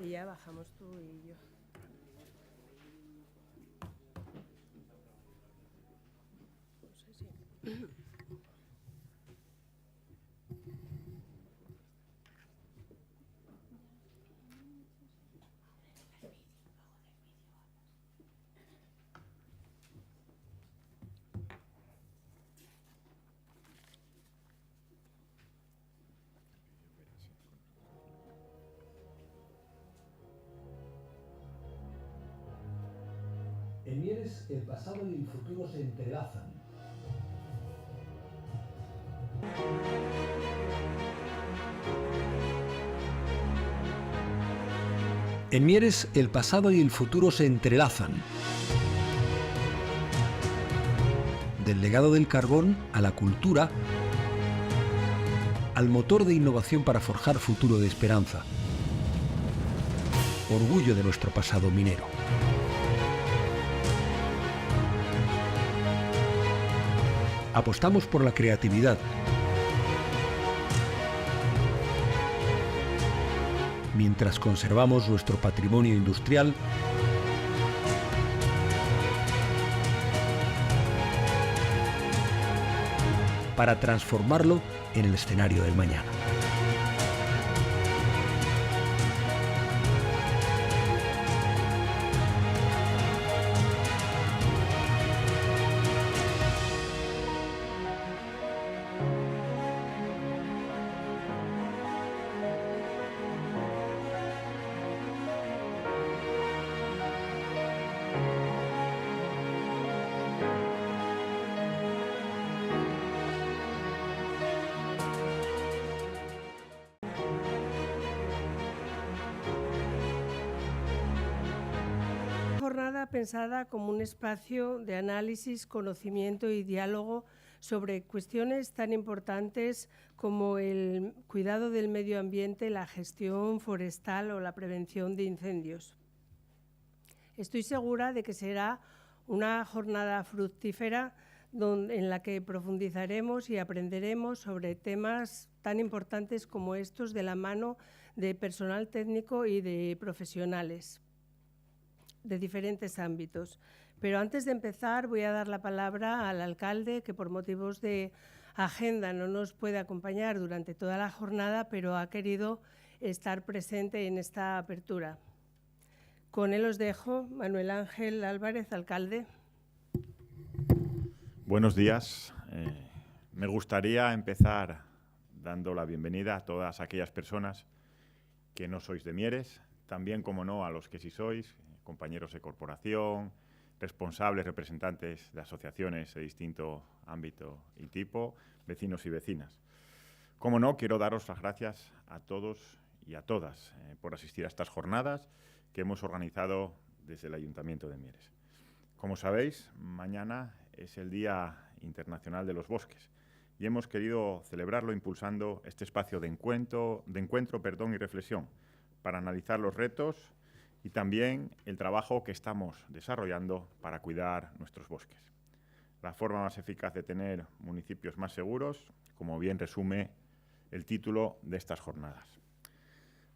Y ya bajamos tú y yo. No sé si... En Mieres, el pasado y el futuro se entrelazan. En Mieres, el pasado y el futuro se entrelazan. Del legado del carbón a la cultura, al motor de innovación para forjar futuro de esperanza. Orgullo de nuestro pasado minero. Apostamos por la creatividad, mientras conservamos nuestro patrimonio industrial para transformarlo en el escenario del mañana. Jornada pensada como un espacio de análisis, conocimiento y diálogo sobre cuestiones tan importantes como el cuidado del medio ambiente, la gestión forestal o la prevención de incendios. Estoy segura de que será una jornada fructífera en la que profundizaremos y aprenderemos sobre temas tan importantes como estos de la mano de personal técnico y de profesionales de diferentes ámbitos. Pero antes de empezar voy a dar la palabra al alcalde, que por motivos de agenda no nos puede acompañar durante toda la jornada, pero ha querido estar presente en esta apertura. Con él os dejo. Manuel Ángel Álvarez, alcalde. Buenos días. Me gustaría empezar dando la bienvenida a todas aquellas personas que no sois de Mieres, también, como no, a los que sí sois, compañeros de corporación, responsables, representantes de asociaciones de distinto ámbito y tipo, vecinos y vecinas. Como no, quiero daros las gracias a todos y a todas por asistir a estas jornadas que hemos organizado desde el Ayuntamiento de Mieres. Como sabéis, mañana es el Día Internacional de los Bosques y hemos querido celebrarlo impulsando este espacio de encuentro y reflexión para analizar los retos y también el trabajo que estamos desarrollando para cuidar nuestros bosques. La forma más eficaz de tener municipios más seguros, como bien resume el título de estas jornadas.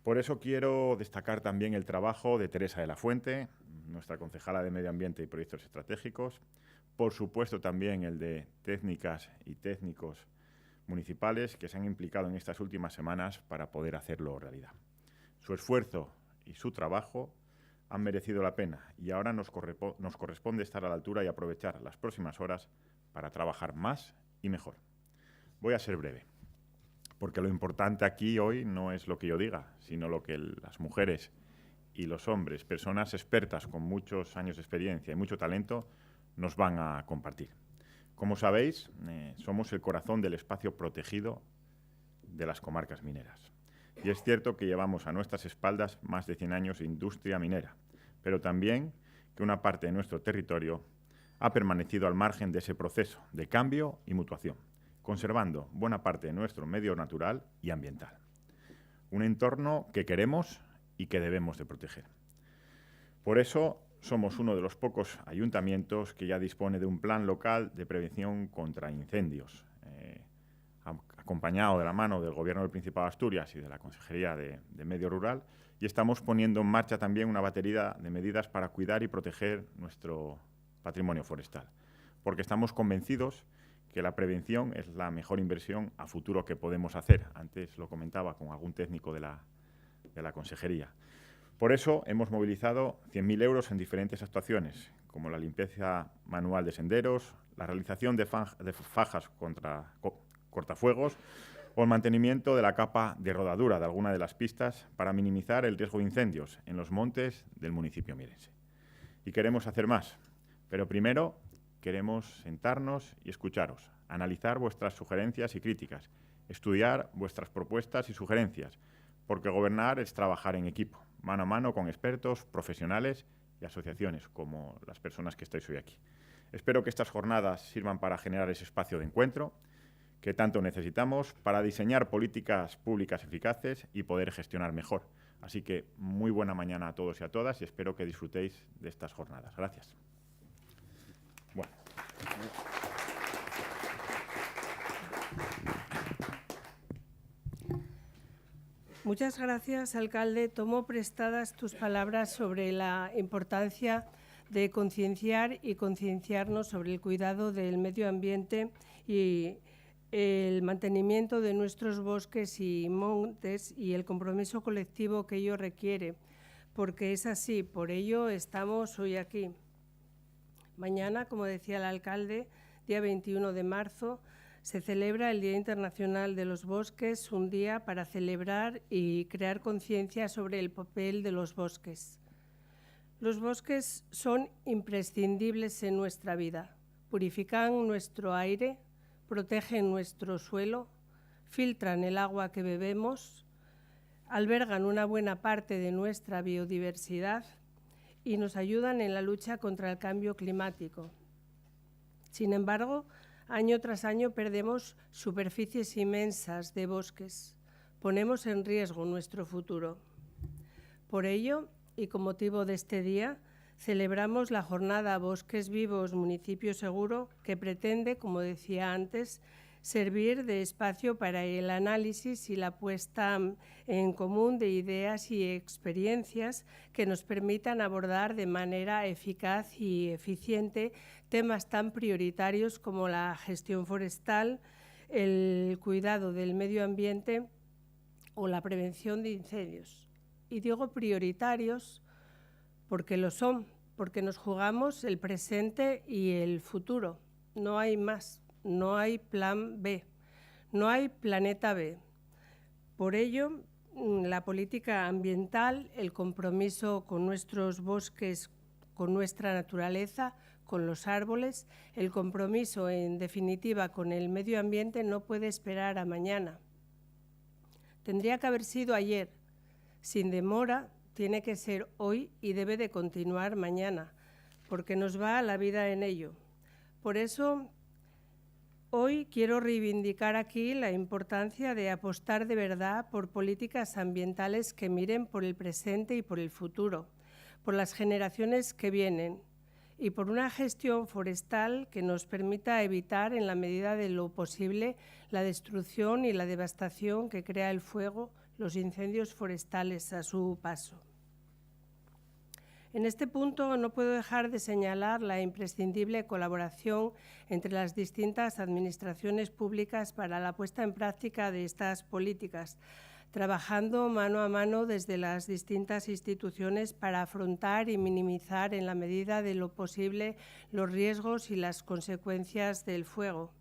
Por eso quiero destacar también el trabajo de Teresa de la Fuente, nuestra concejala de Medio Ambiente y Proyectos Estratégicos, por supuesto también el de técnicas y técnicos municipales que se han implicado en estas últimas semanas para poder hacerlo realidad. Su esfuerzo y su trabajo han merecido la pena y ahora nos corresponde estar a la altura y aprovechar las próximas horas para trabajar más y mejor. Voy a ser breve, porque lo importante aquí hoy no es lo que yo diga, sino lo que las mujeres y los hombres, personas expertas con muchos años de experiencia y mucho talento, nos van a compartir. Como sabéis, somos el corazón del espacio protegido de las comarcas mineras. Y es cierto que llevamos a nuestras espaldas más de 100 años de industria minera, pero también que una parte de nuestro territorio ha permanecido al margen de ese proceso de cambio y mutuación, conservando buena parte de nuestro medio natural y ambiental. Un entorno que queremos y que debemos de proteger. Por eso somos uno de los pocos ayuntamientos que ya dispone de un plan local de prevención contra incendios. acompañado de la mano del Gobierno del Principado de Asturias y de la Consejería de Medio Rural, y estamos poniendo en marcha también una batería de medidas para cuidar y proteger nuestro patrimonio forestal, porque estamos convencidos que la prevención es la mejor inversión a futuro que podemos hacer. Antes lo comentaba con algún técnico de la Consejería. Por eso hemos movilizado 100.000 euros en diferentes actuaciones, como la limpieza manual de senderos, la realización de fajas contra cortafuegos o el mantenimiento de la capa de rodadura de alguna de las pistas para minimizar el riesgo de incendios en los montes del municipio mierense. Y queremos hacer más, pero primero queremos sentarnos y escucharos, analizar vuestras sugerencias y críticas, estudiar vuestras propuestas y sugerencias, porque gobernar es trabajar en equipo, mano a mano con expertos, profesionales y asociaciones, como las personas que estáis hoy aquí. Espero que estas jornadas sirvan para generar ese espacio de encuentro que tanto necesitamos para diseñar políticas públicas eficaces y poder gestionar mejor. Así que muy buena mañana a todos y a todas y espero que disfrutéis de estas jornadas. Gracias. Bueno. Muchas gracias, alcalde. Tomo prestadas tus palabras sobre la importancia de concienciar y concienciarnos sobre el cuidado del medio ambiente y el mantenimiento de nuestros bosques y montes y el compromiso colectivo que ello requiere, porque es así, por ello estamos hoy aquí. Mañana, como decía el alcalde, día 21 de marzo, se celebra el Día Internacional de los Bosques, un día para celebrar y crear conciencia sobre el papel de los bosques. Los bosques son imprescindibles en nuestra vida, purifican nuestro aire, protegen nuestro suelo, filtran el agua que bebemos, albergan una buena parte de nuestra biodiversidad y nos ayudan en la lucha contra el cambio climático. Sin embargo, año tras año perdemos superficies inmensas de bosques, ponemos en riesgo nuestro futuro. Por ello, y con motivo de este día, celebramos la jornada Bosques Vivos Municipio Seguro, que pretende, como decía antes, servir de espacio para el análisis y la puesta en común de ideas y experiencias que nos permitan abordar de manera eficaz y eficiente temas tan prioritarios como la gestión forestal, el cuidado del medio ambiente o la prevención de incendios. Y digo prioritarios porque lo son, porque nos jugamos el presente y el futuro. No hay más, no hay plan B, no hay planeta B. Por ello, la política ambiental, el compromiso con nuestros bosques, con nuestra naturaleza, con los árboles, el compromiso, en definitiva, con el medio ambiente no puede esperar a mañana. Tendría que haber sido ayer. Sin demora, tiene que ser hoy y debe de continuar mañana, porque nos va la vida en ello. Por eso, hoy quiero reivindicar aquí la importancia de apostar de verdad por políticas ambientales que miren por el presente y por el futuro, por las generaciones que vienen y por una gestión forestal que nos permita evitar, en la medida de lo posible, la destrucción y la devastación que crea el fuego, los incendios forestales a su paso. En este punto no puedo dejar de señalar la imprescindible colaboración entre las distintas administraciones públicas para la puesta en práctica de estas políticas, trabajando mano a mano desde las distintas instituciones para afrontar y minimizar en la medida de lo posible los riesgos y las consecuencias del fuego.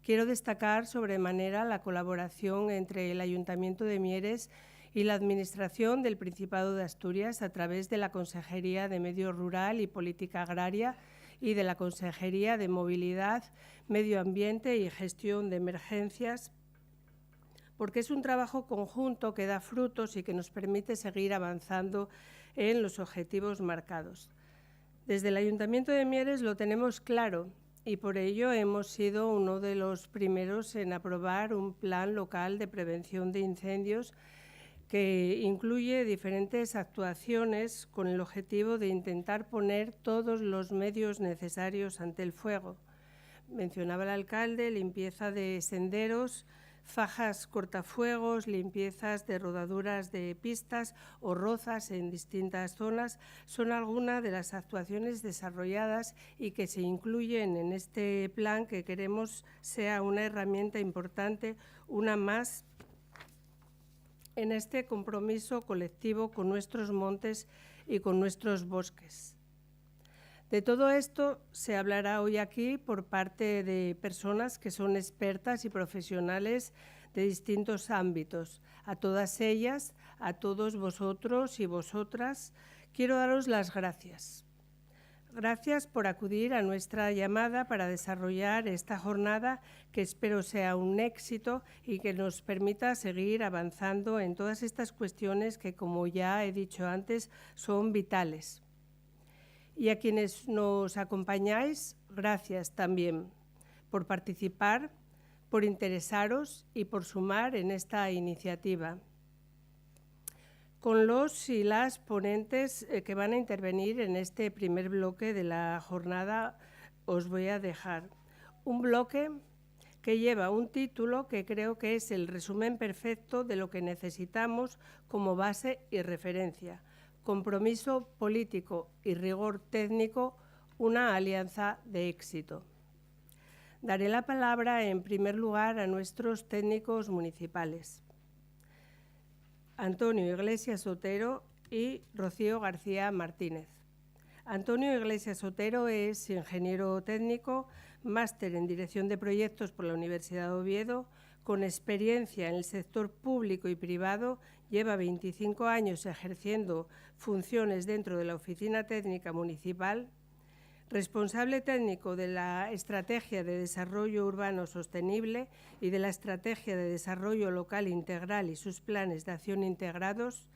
Quiero destacar sobremanera la colaboración entre el Ayuntamiento de Mieres y la Administración del Principado de Asturias a través de la Consejería de Medio Rural y Política Agraria y de la Consejería de Movilidad, Medio Ambiente y Gestión de Emergencias, porque es un trabajo conjunto que da frutos y que nos permite seguir avanzando en los objetivos marcados. Desde el Ayuntamiento de Mieres lo tenemos claro y por ello hemos sido uno de los primeros en aprobar un plan local de prevención de incendios que incluye diferentes actuaciones con el objetivo de intentar poner todos los medios necesarios ante el fuego. Mencionaba el alcalde limpieza de senderos, fajas cortafuegos, limpiezas de rodaduras de pistas o rozas en distintas zonas son algunas de las actuaciones desarrolladas y que se incluyen en este plan que queremos sea una herramienta importante, una más en este compromiso colectivo con nuestros montes y con nuestros bosques. De todo esto se hablará hoy aquí por parte de personas que son expertas y profesionales de distintos ámbitos. A todas ellas, a todos vosotros y vosotras, quiero daros las gracias. Gracias por acudir a nuestra llamada para desarrollar esta jornada que espero sea un éxito y que nos permita seguir avanzando en todas estas cuestiones que, como ya he dicho antes, son vitales. Y a quienes nos acompañáis, gracias también por participar, por interesaros y por sumar en esta iniciativa. Con los y las ponentes que van a intervenir en este primer bloque de la jornada, os voy a dejar un bloque que lleva un título que creo que es el resumen perfecto de lo que necesitamos como base y referencia: compromiso político y rigor técnico, una alianza de éxito. Daré la palabra en primer lugar a nuestros técnicos municipales, Antonio Iglesias Otero y Rocío García Martínez. Antonio Iglesias Otero es ingeniero técnico, máster en Dirección de Proyectos por la Universidad de Oviedo, con experiencia en el sector público y privado, lleva 25 años ejerciendo funciones dentro de la Oficina Técnica Municipal, responsable técnico de la Estrategia de Desarrollo Urbano Sostenible y de la Estrategia de Desarrollo Local Integral y sus planes de acción integrados.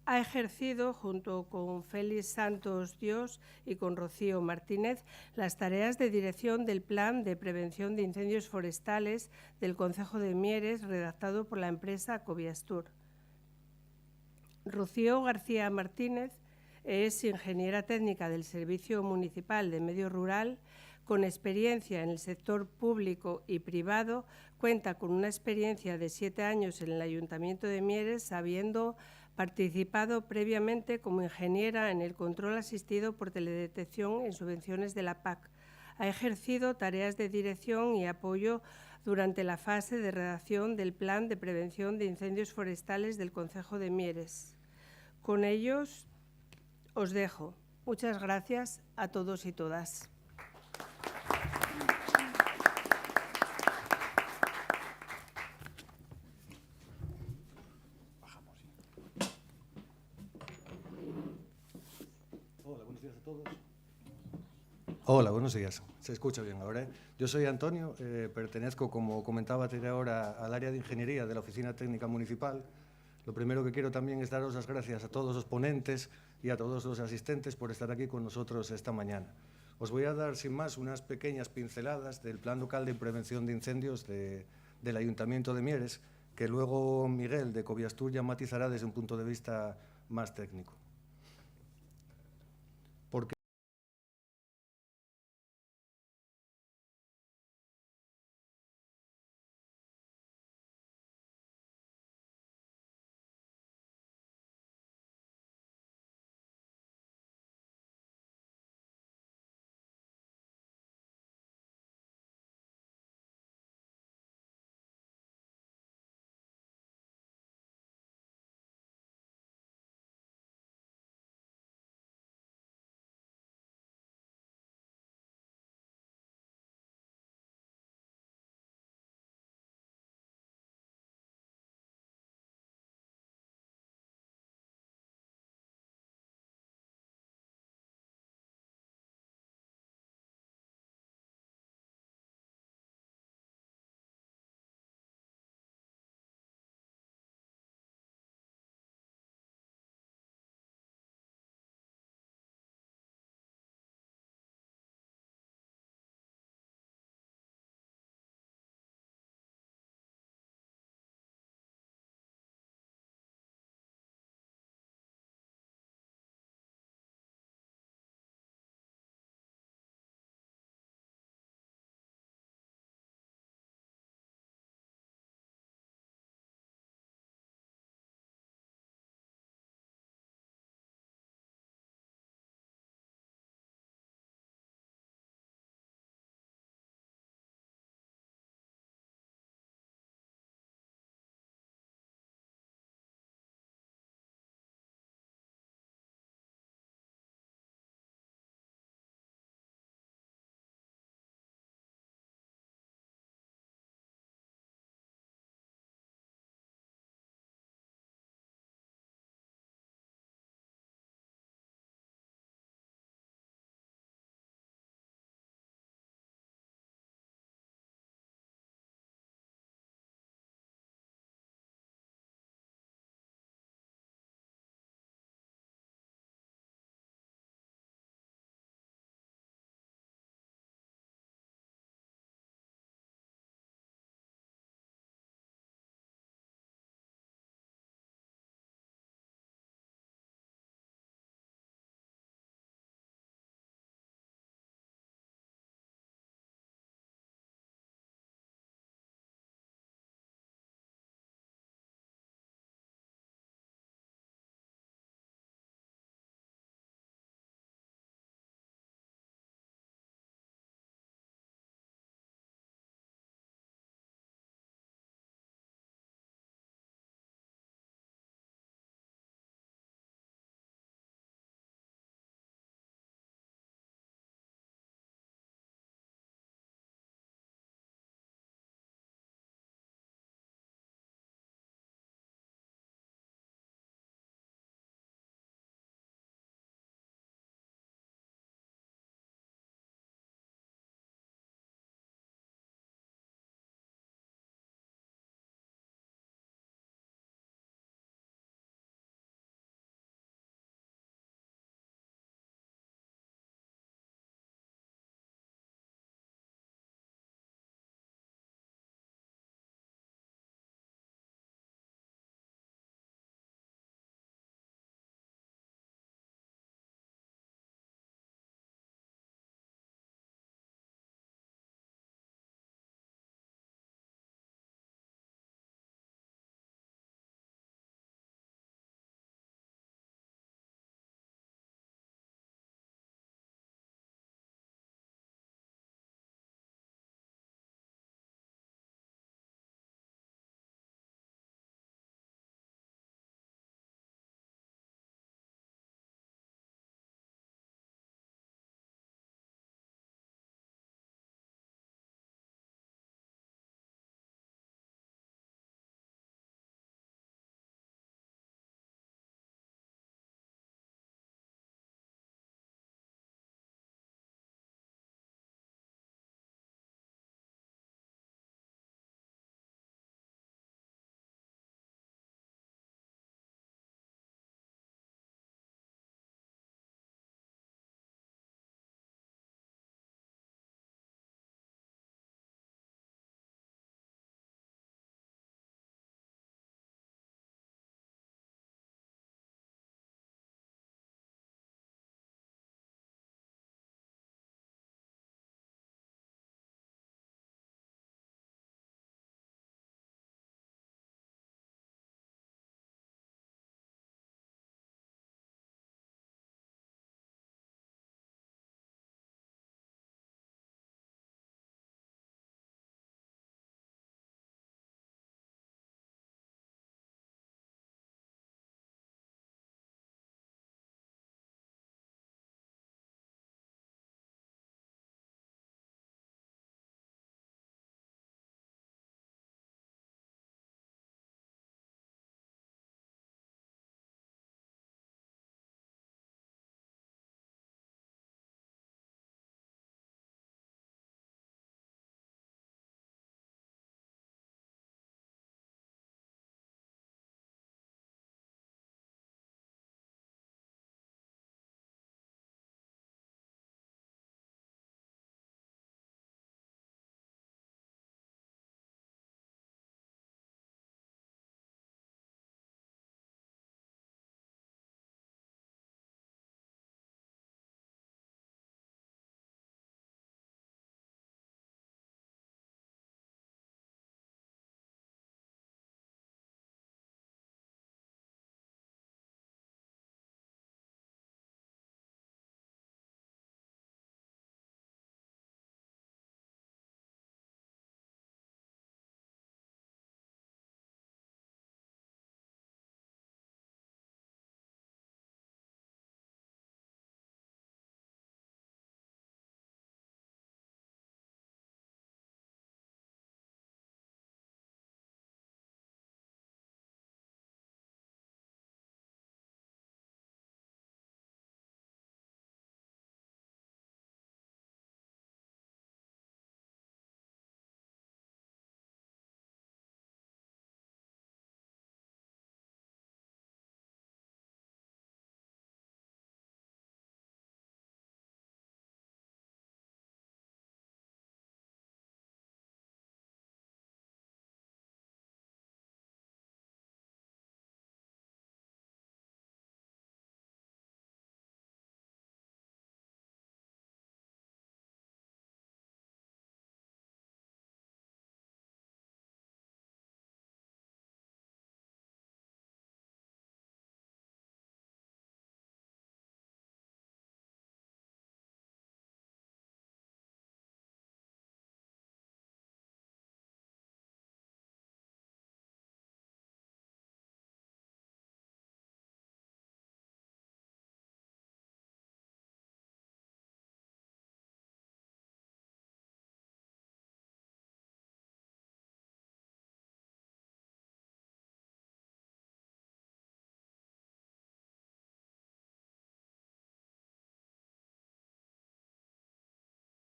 Ha ejercido, junto con Félix Santos Dios y con Rocío Martínez, las tareas de dirección del Plan de Prevención de Incendios Forestales del Concejo de Mieres, redactado por la empresa Coviastur. Rocío García Martínez es ingeniera técnica del Servicio Municipal de Medio Rural, con experiencia en el sector público y privado. Cuenta con una experiencia de 7 años en el Ayuntamiento de Mieres, habiendo participado previamente como ingeniera en el control asistido por teledetección en subvenciones de la PAC. Ha ejercido tareas de dirección y apoyo durante la fase de redacción del Plan de Prevención de Incendios Forestales del Concejo de Mieres. Con ellos os dejo. Muchas gracias a todos y todas. Hola, buenos días a todos. Hola, buenos días. Se escucha bien ahora, ¿eh? Yo soy Antonio, pertenezco, como comentaba ahora, al área de ingeniería de la Oficina Técnica Municipal. Lo primero que quiero también es daros las gracias a todos los ponentes y a todos los asistentes por estar aquí con nosotros esta mañana. Os voy a dar, sin más, unas pequeñas pinceladas del Plan Local de Prevención de Incendios del Ayuntamiento de Mieres, que luego Miguel de Coviastur ya matizará desde un punto de vista más técnico.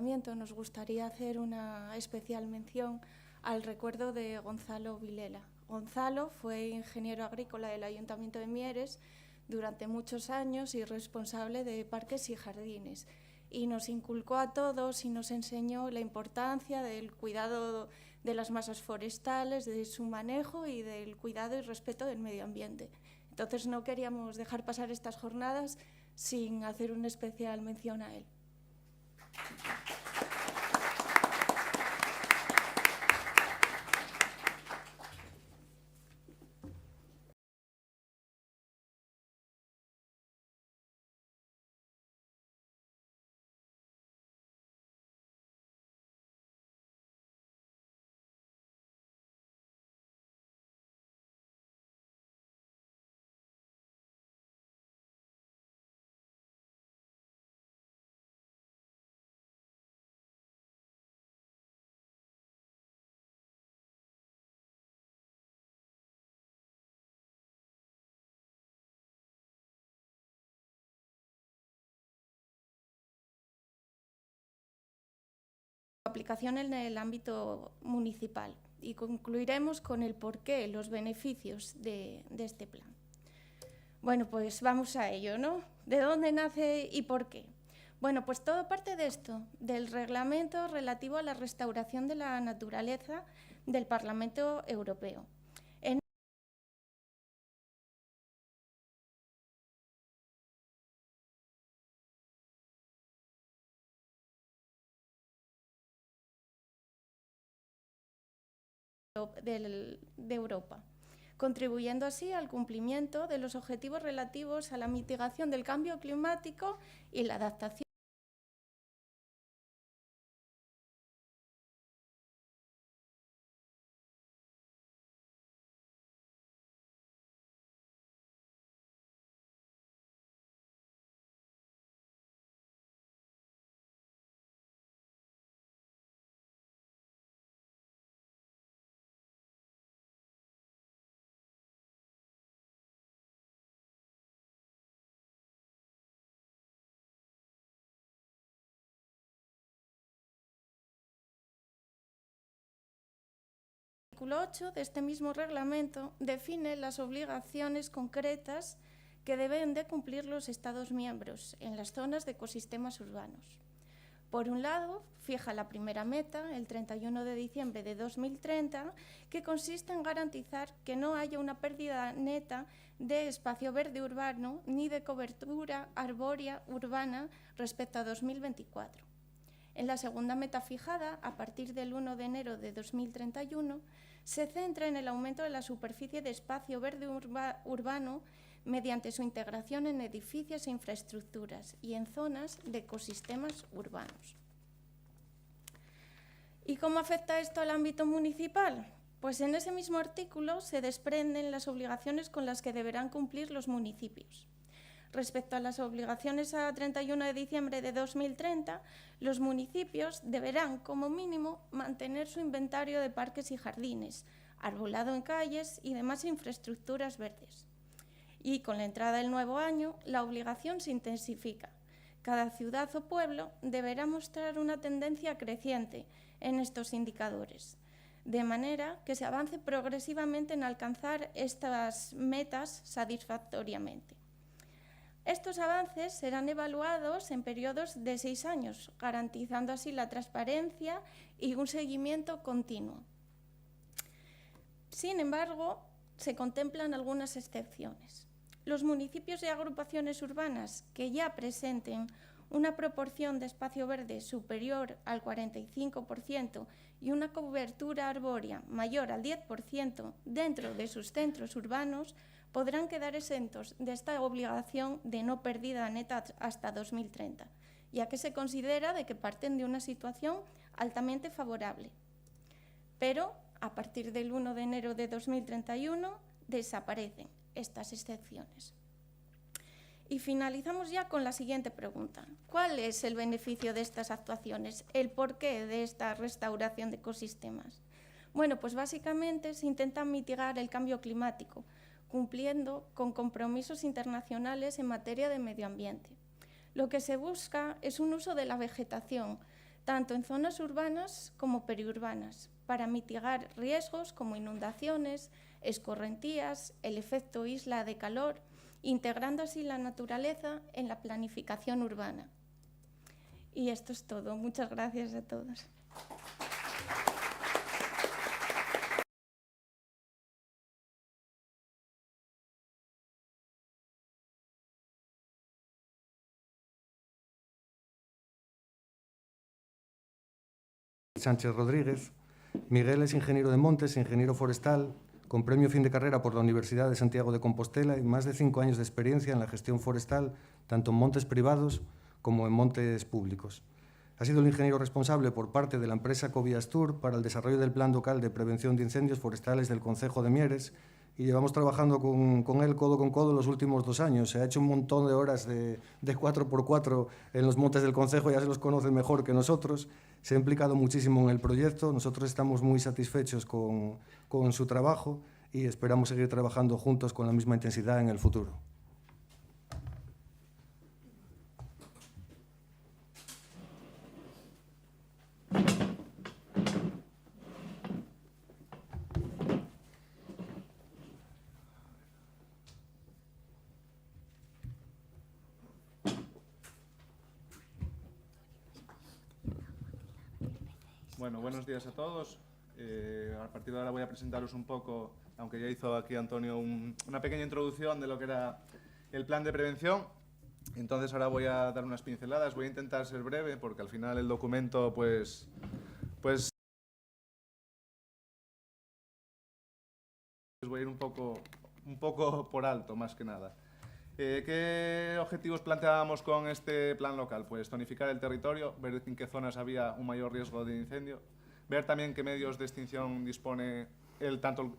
Nos gustaría hacer una especial mención al recuerdo de Gonzalo Vilela. Gonzalo fue ingeniero agrícola del Ayuntamiento de Mieres durante muchos años y responsable de parques y jardines. Y nos inculcó a todos y nos enseñó la importancia del cuidado de las masas forestales, de su manejo y del cuidado y respeto del medio ambiente. Entonces no queríamos dejar pasar estas jornadas sin hacer una especial mención a él. Aplicación en el ámbito municipal y concluiremos con el porqué, los beneficios de este plan. Bueno, pues vamos a ello, ¿no? ¿De dónde nace y por qué? Bueno, pues todo parte de esto, del reglamento relativo a la restauración de la naturaleza del Parlamento Europeo. De Europa, contribuyendo así al cumplimiento de los objetivos relativos a la mitigación del cambio climático y la adaptación El artículo 8 de este mismo reglamento define las obligaciones concretas que deben de cumplir los Estados miembros en las zonas de ecosistemas urbanos. Por un lado, fija la primera meta, el 31 de diciembre de 2030, que consiste en garantizar que no haya una pérdida neta de espacio verde urbano ni de cobertura arbórea urbana respecto a 2024. En la segunda meta fijada, a partir del 1 de enero de 2031, se centra en el aumento de la superficie de espacio verde urbano mediante su integración en edificios e infraestructuras y en zonas de ecosistemas urbanos. ¿Y cómo afecta esto al ámbito municipal? Pues en ese mismo artículo se desprenden las obligaciones con las que deberán cumplir los municipios. Respecto a las obligaciones a 31 de diciembre de 2030, los municipios deberán, como mínimo, mantener su inventario de parques y jardines, arbolado en calles y demás infraestructuras verdes. Y con la entrada del nuevo año, la obligación se intensifica. Cada ciudad o pueblo deberá mostrar una tendencia creciente en estos indicadores, de manera que se avance progresivamente en alcanzar estas metas satisfactoriamente. Estos avances serán evaluados en periodos de 6 años, garantizando así la transparencia y un seguimiento continuo. Sin embargo, se contemplan algunas excepciones. Los municipios y agrupaciones urbanas que ya presenten una proporción de espacio verde superior al 45% y una cobertura arbórea mayor al 10% dentro de sus centros urbanos podrán quedar exentos de esta obligación de no pérdida neta hasta 2030, ya que se considera de que parten de una situación altamente favorable. Pero a partir del 1 de enero de 2031 desaparecen estas excepciones. Y finalizamos ya con la siguiente pregunta. ¿Cuál es el beneficio de estas actuaciones? ¿El porqué de esta restauración de ecosistemas? Bueno, pues básicamente se intenta mitigar el cambio climático, cumpliendo con compromisos internacionales en materia de medio ambiente. Lo que se busca es un uso de la vegetación, tanto en zonas urbanas como periurbanas, para mitigar riesgos como inundaciones, escorrentías, el efecto isla de calor, integrando así la naturaleza en la planificación urbana. Y esto es todo. Muchas gracias a todos. Sánchez Rodríguez. Miguel es ingeniero de montes, ingeniero forestal, con premio fin de carrera por la Universidad de Santiago de Compostela y más de 5 años de experiencia en la gestión forestal, tanto en montes privados como en montes públicos. Ha sido el ingeniero responsable por parte de la empresa Coviastur para el desarrollo del Plan Local de Prevención de Incendios Forestales del Concejo de Mieres y llevamos trabajando con él codo con codo los últimos 2 años. Se ha hecho un montón de horas de 4x4 en los montes del Concejo, ya se los conoce mejor que nosotros. Se ha implicado muchísimo en el proyecto. Nosotros estamos muy satisfechos con su trabajo y esperamos seguir trabajando juntos con la misma intensidad en el futuro. Bueno, buenos días a todos. A partir de ahora voy a presentaros un poco, aunque ya hizo aquí Antonio una pequeña introducción de lo que era el plan de prevención. Entonces ahora voy a dar unas pinceladas. Voy a intentar ser breve porque al final el documento pues voy a ir un poco por alto más que nada. ¿Qué objetivos planteábamos con este plan local? Pues tonificar el territorio, ver en qué zonas había un mayor riesgo de incendio, ver también qué medios de extinción dispone tanto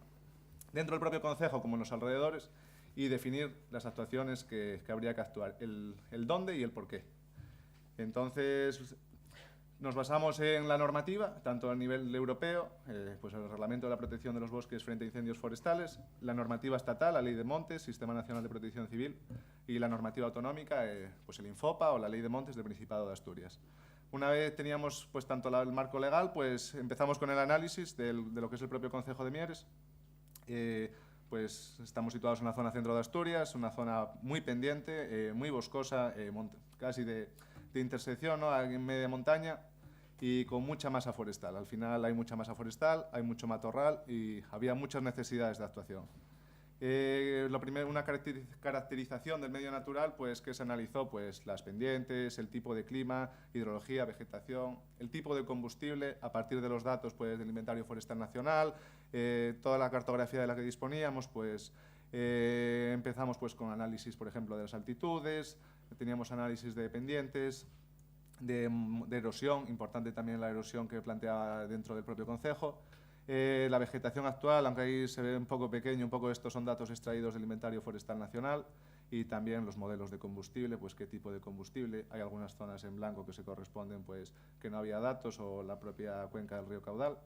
dentro del propio concejo como en los alrededores y definir las actuaciones que habría que actuar, el dónde y el por qué. Entonces, nos basamos en la normativa, tanto a nivel europeo, pues el Reglamento de la Protección de los Bosques frente a Incendios Forestales, la normativa estatal, la Ley de Montes, Sistema Nacional de Protección Civil, y la normativa autonómica, pues el Infopa o la Ley de Montes del Principado de Asturias. Una vez teníamos pues tanto el marco legal, pues empezamos con el análisis de lo que es el propio Concejo de Mieres. Pues estamos situados en la zona centro de Asturias, una zona muy pendiente, muy boscosa, casi de intersección, ¿no?, en media montaña y con mucha masa forestal. Al final hay mucha masa forestal, hay mucho matorral y había muchas necesidades de actuación. Lo primero, una caracterización del medio natural, pues que se analizó pues las pendientes, el tipo de clima, hidrología, vegetación, el tipo de combustible a partir de los datos pues del Inventario Forestal Nacional, toda la cartografía de la que disponíamos, pues empezamos pues con análisis, por ejemplo, de las altitudes, teníamos análisis de pendientes, de erosión, importante también la erosión que planteaba dentro del propio concejo. La vegetación actual, aunque ahí se ve un poco pequeño, un poco estos son datos extraídos del Inventario Forestal Nacional y también los modelos de combustible, pues qué tipo de combustible. Hay algunas zonas en blanco que se corresponden, pues que no había datos o la propia cuenca del río Caudal.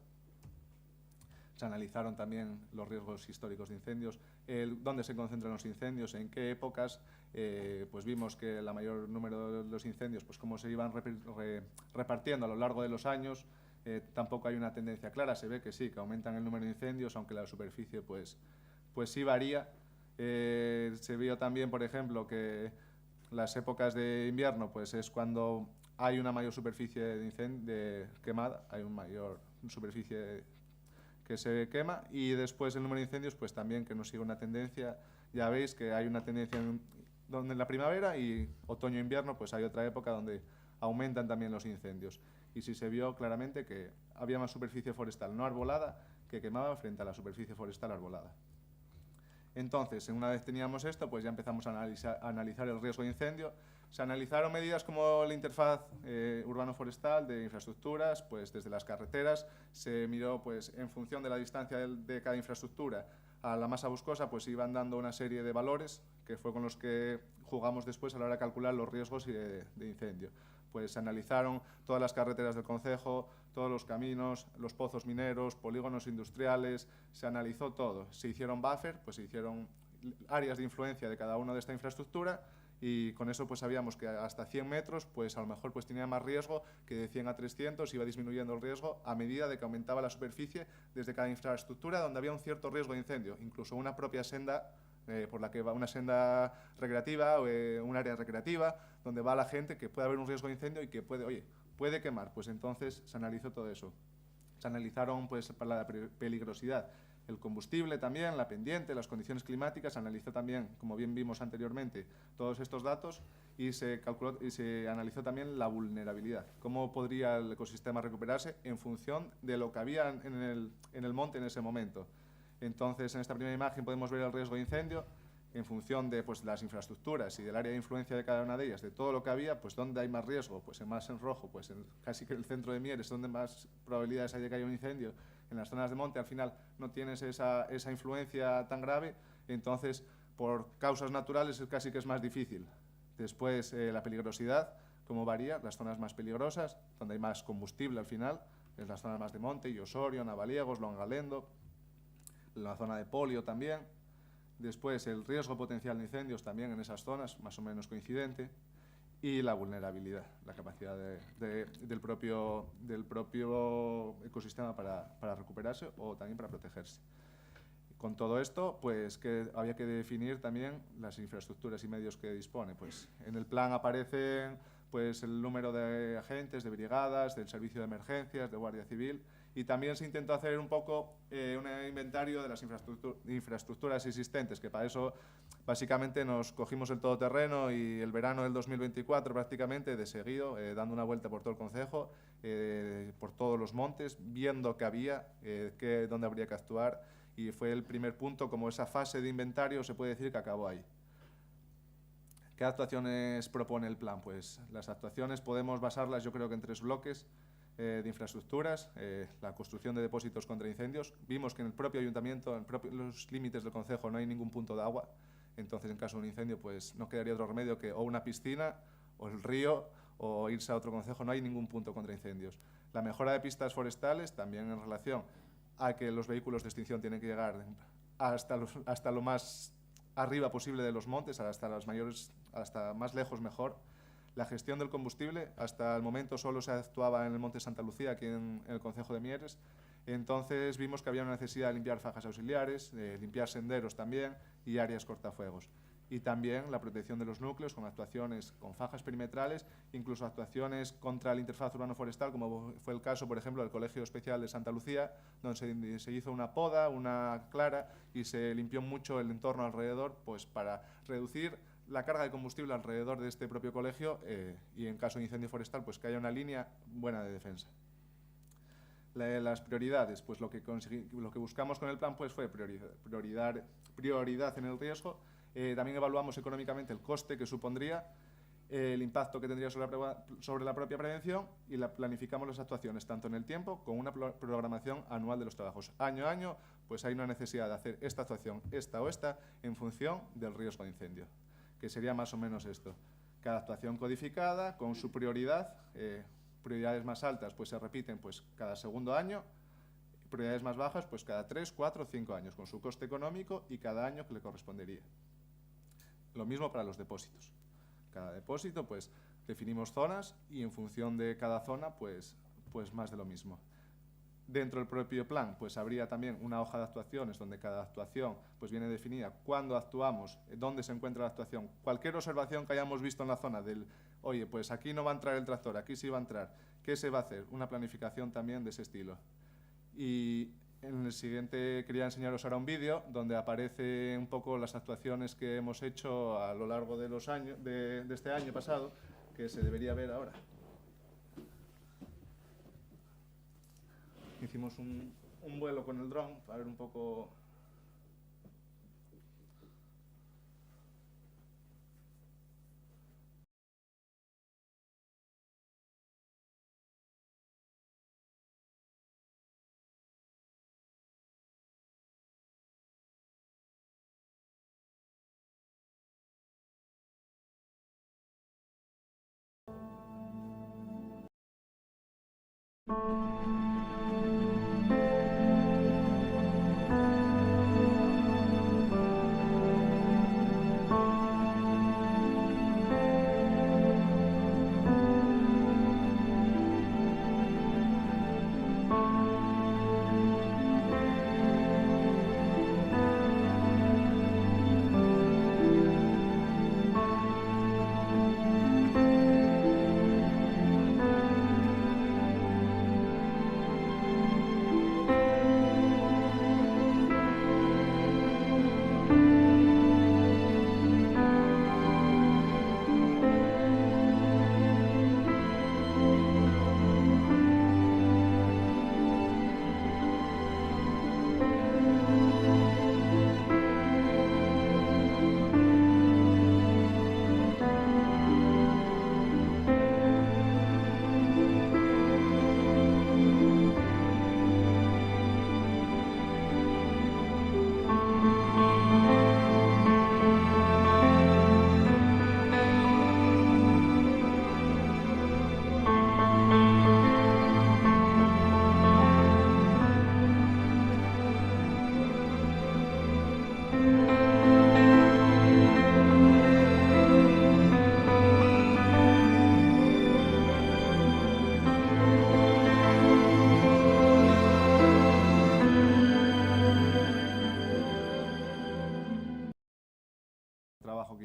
Se analizaron también los riesgos históricos de incendios, dónde se concentran los incendios, en qué épocas. Pues vimos que el mayor número de los incendios, pues cómo se iban repartiendo a lo largo de los años. Tampoco hay una tendencia clara, se ve que sí, que aumentan el número de incendios, aunque la superficie pues sí varía. Se vio también, por ejemplo, que las épocas de invierno pues es cuando hay una mayor superficie de quemada, hay una mayor superficie que se quema, y después el número de incendios pues también que no sigue una tendencia. Ya veis que hay una tendencia en la primavera y otoño-invierno pues hay otra época donde aumentan también los incendios. Y sí se vio claramente que había más superficie forestal no arbolada que quemaba frente a la superficie forestal arbolada. Entonces, una vez teníamos esto, pues ya empezamos a analizar el riesgo de incendio. Se analizaron medidas como la interfaz urbano-forestal de infraestructuras, pues desde las carreteras. Se miró, pues en función de la distancia de cada infraestructura a la masa boscosa, pues iban dando una serie de valores, que fue con los que jugamos después a la hora de calcular los riesgos de incendio. Pues se analizaron todas las carreteras del concejo, todos los caminos, los pozos mineros, polígonos industriales, se analizó todo. Se hicieron buffer, pues se hicieron áreas de influencia de cada una de esta infraestructura y con eso pues sabíamos que hasta 100 metros pues a lo mejor pues tenía más riesgo, que de 100 a 300 iba disminuyendo el riesgo a medida de que aumentaba la superficie desde cada infraestructura donde había un cierto riesgo de incendio, incluso una propia senda por la que va una senda recreativa o un área recreativa donde va la gente, que puede haber un riesgo de incendio y que puede quemar. Pues entonces se analizó todo eso. Se analizaron pues para la peligrosidad, el combustible también, la pendiente, las condiciones climáticas, se analizó también, como bien vimos anteriormente, todos estos datos y se calculó y se analizó también la vulnerabilidad, cómo podría el ecosistema recuperarse en función de lo que había en el monte en ese momento. Entonces, en esta primera imagen podemos ver el riesgo de incendio en función de pues, las infraestructuras y del área de influencia de cada una de ellas, de todo lo que había, pues dónde hay más riesgo, pues más en rojo, pues casi que el centro de Mieres, donde más probabilidades hay de que haya un incendio. En las zonas de monte, al final, no tienes esa influencia tan grave, entonces, por causas naturales, casi que es más difícil. Después, la peligrosidad, cómo varía, las zonas más peligrosas, donde hay más combustible al final, es las zonas más de monte, y Osorio, Navaliegos, Longalendo, la zona de Polio también. Después, el riesgo potencial de incendios también en esas zonas, más o menos coincidente. Y la vulnerabilidad, la capacidad del propio ecosistema para recuperarse o también para protegerse. Con todo esto, pues que había que definir también las infraestructuras y medios que dispone. Pues en el plan aparecen pues el número de agentes, de brigadas, del servicio de emergencias, de Guardia Civil, y también se intentó hacer un poco un inventario de las infraestructuras existentes, que para eso básicamente nos cogimos el todoterreno y el verano del 2024 prácticamente de seguido, dando una vuelta por todo el concejo, por todos los montes, viendo qué había, dónde habría que actuar, y fue el primer punto, como esa fase de inventario se puede decir que acabó ahí. ¿Qué actuaciones propone el plan? Pues las actuaciones podemos basarlas yo creo que en 3 bloques de infraestructuras, la construcción de depósitos contra incendios. Vimos que en el propio ayuntamiento, en los límites del concejo, no hay ningún punto de agua, entonces en caso de un incendio pues no quedaría otro remedio que o una piscina o el río o irse a otro concejo, no hay ningún punto contra incendios. La mejora de pistas forestales también en relación a que los vehículos de extinción tienen que llegar hasta lo más arriba posible de los montes, hasta más lejos mejor. La gestión del combustible, hasta el momento solo se actuaba en el Monte Santa Lucía, aquí en el concejo de Mieres. Entonces vimos que había una necesidad de limpiar fajas auxiliares, de limpiar senderos también y áreas cortafuegos. Y también la protección de los núcleos con actuaciones con fajas perimetrales, incluso actuaciones contra la interfaz urbano-forestal, como fue el caso, por ejemplo, del Colegio Especial de Santa Lucía, donde se hizo una poda, una clara, y se limpió mucho el entorno alrededor, pues para reducir la carga de combustible alrededor de este propio colegio y en caso de incendio forestal, pues que haya una línea buena de defensa. Las prioridades, pues lo que buscamos con el plan pues fue prioridad en el riesgo. También evaluamos económicamente el coste que supondría, el impacto que tendría sobre la propia prevención, y planificamos las actuaciones tanto en el tiempo como una programación anual de los trabajos. Año a año pues hay una necesidad de hacer esta actuación, esta o esta, en función del riesgo de incendio, que sería más o menos esto. Cada actuación codificada con su prioridad, prioridades más altas pues se repiten pues cada segundo año, prioridades más bajas pues cada 3, 4 o 5 años, con su coste económico y cada año que le correspondería. Lo mismo para los depósitos. Cada depósito pues definimos zonas y en función de cada zona pues más de lo mismo. Dentro del propio plan pues habría también una hoja de actuaciones donde cada actuación pues viene definida cuándo actuamos, dónde se encuentra la actuación, cualquier observación que hayamos visto en la zona del oye, pues aquí no va a entrar el tractor, aquí sí va a entrar, ¿qué se va a hacer? Una planificación también de ese estilo. Y en el siguiente quería enseñaros ahora un vídeo donde aparece un poco las actuaciones que hemos hecho a lo largo de los años, de este año pasado, que se debería ver ahora. Hicimos un vuelo con el dron para ver un poco.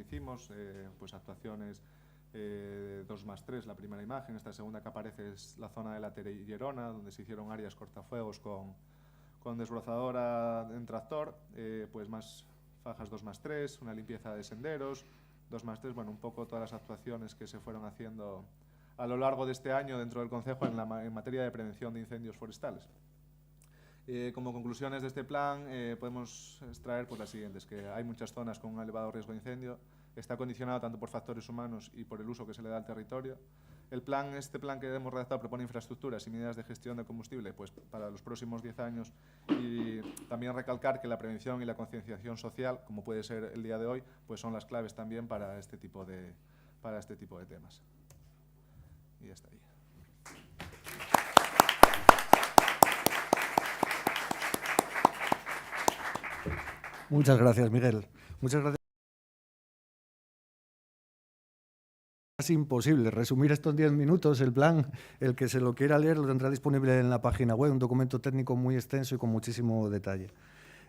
hicimos, pues actuaciones 2+3, la primera imagen. Esta segunda que aparece es la zona de la Tellerona, donde se hicieron áreas cortafuegos con desbrozadora en tractor, pues más fajas 2+3, una limpieza de senderos, 2+3, bueno, un poco todas las actuaciones que se fueron haciendo a lo largo de este año dentro del Concejo en materia de prevención de incendios forestales. Como conclusiones de este plan podemos extraer pues, las siguientes, que hay muchas zonas con un elevado riesgo de incendio, está condicionado tanto por factores humanos y por el uso que se le da al territorio. Este plan que hemos redactado propone infraestructuras y medidas de gestión de combustible pues, para los próximos 10 años, y también recalcar que la prevención y la concienciación social, como puede ser el día de hoy, pues son las claves también para este tipo de temas. Y ya está ahí. Muchas gracias, Miguel. Muchas gracias. Es imposible resumir esto en 10 minutos. El plan, el que se lo quiera leer, lo tendrá disponible en la página web, un documento técnico muy extenso y con muchísimo detalle.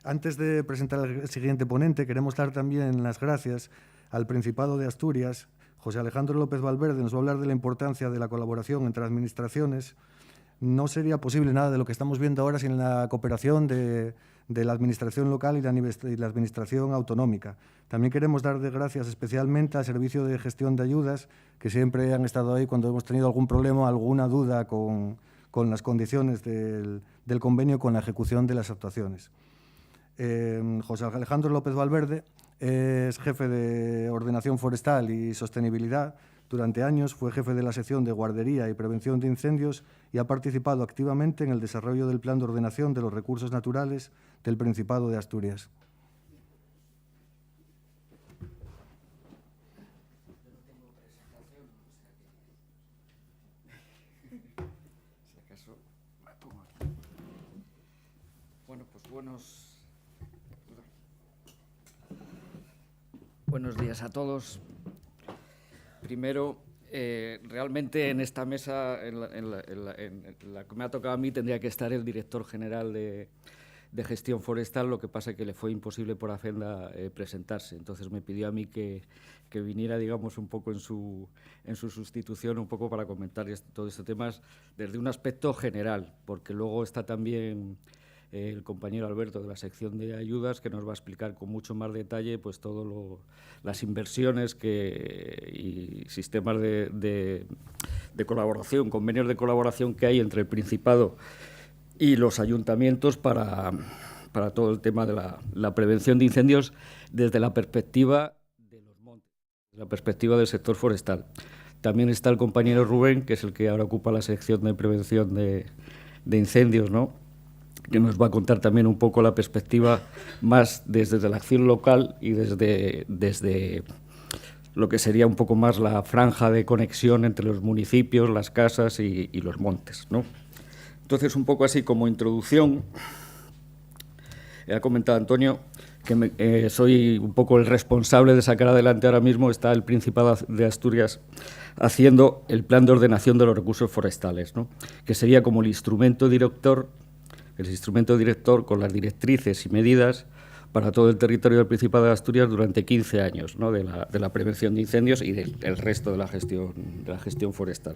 Antes de presentar al siguiente ponente, queremos dar también las gracias al Principado de Asturias. José Alejandro López Valverde nos va a hablar de la importancia de la colaboración entre administraciones. No sería posible nada de lo que estamos viendo ahora sin la cooperación de la administración local y la administración autonómica. También queremos dar de gracias especialmente al Servicio de Gestión de Ayudas, que siempre han estado ahí cuando hemos tenido algún problema, alguna duda con las condiciones del convenio, con la ejecución de las actuaciones. José Alejandro López Valverde es jefe de Ordenación Forestal y Sostenibilidad. Durante años fue jefe de la sección de Guardería y Prevención de Incendios y ha participado activamente en el desarrollo del Plan de Ordenación de los Recursos Naturales del Principado de Asturias. Bueno, pues buenos días a todos. Primero, realmente en esta mesa, en la que me ha tocado a mí, tendría que estar el director general de Gestión Forestal, lo que pasa es que le fue imposible por agenda presentarse. Entonces me pidió a mí que viniera, digamos, un poco en su sustitución, un poco para comentar todo este tema desde un aspecto general, porque luego está también el compañero Alberto de la sección de ayudas, que nos va a explicar con mucho más detalle pues todas las inversiones y sistemas de colaboración, convenios de colaboración que hay entre el Principado y los ayuntamientos para todo el tema de la prevención de incendios desde la perspectiva de los montes, desde la perspectiva del sector forestal. También está el compañero Rubén, que es el que ahora ocupa la sección de prevención de incendios, ¿no?, que nos va a contar también un poco la perspectiva más desde la acción local y desde lo que sería un poco más la franja de conexión entre los municipios, las casas y los montes, ¿no? Entonces, un poco así como introducción, ha comentado Antonio que soy un poco el responsable de sacar adelante ahora mismo, está el Principado de Asturias haciendo el Plan de Ordenación de los Recursos Forestales, ¿no?, que sería como el instrumento director con las directrices y medidas para todo el territorio del Principado de Asturias durante 15 años, ¿no?, de la prevención de incendios y del resto de la gestión forestal.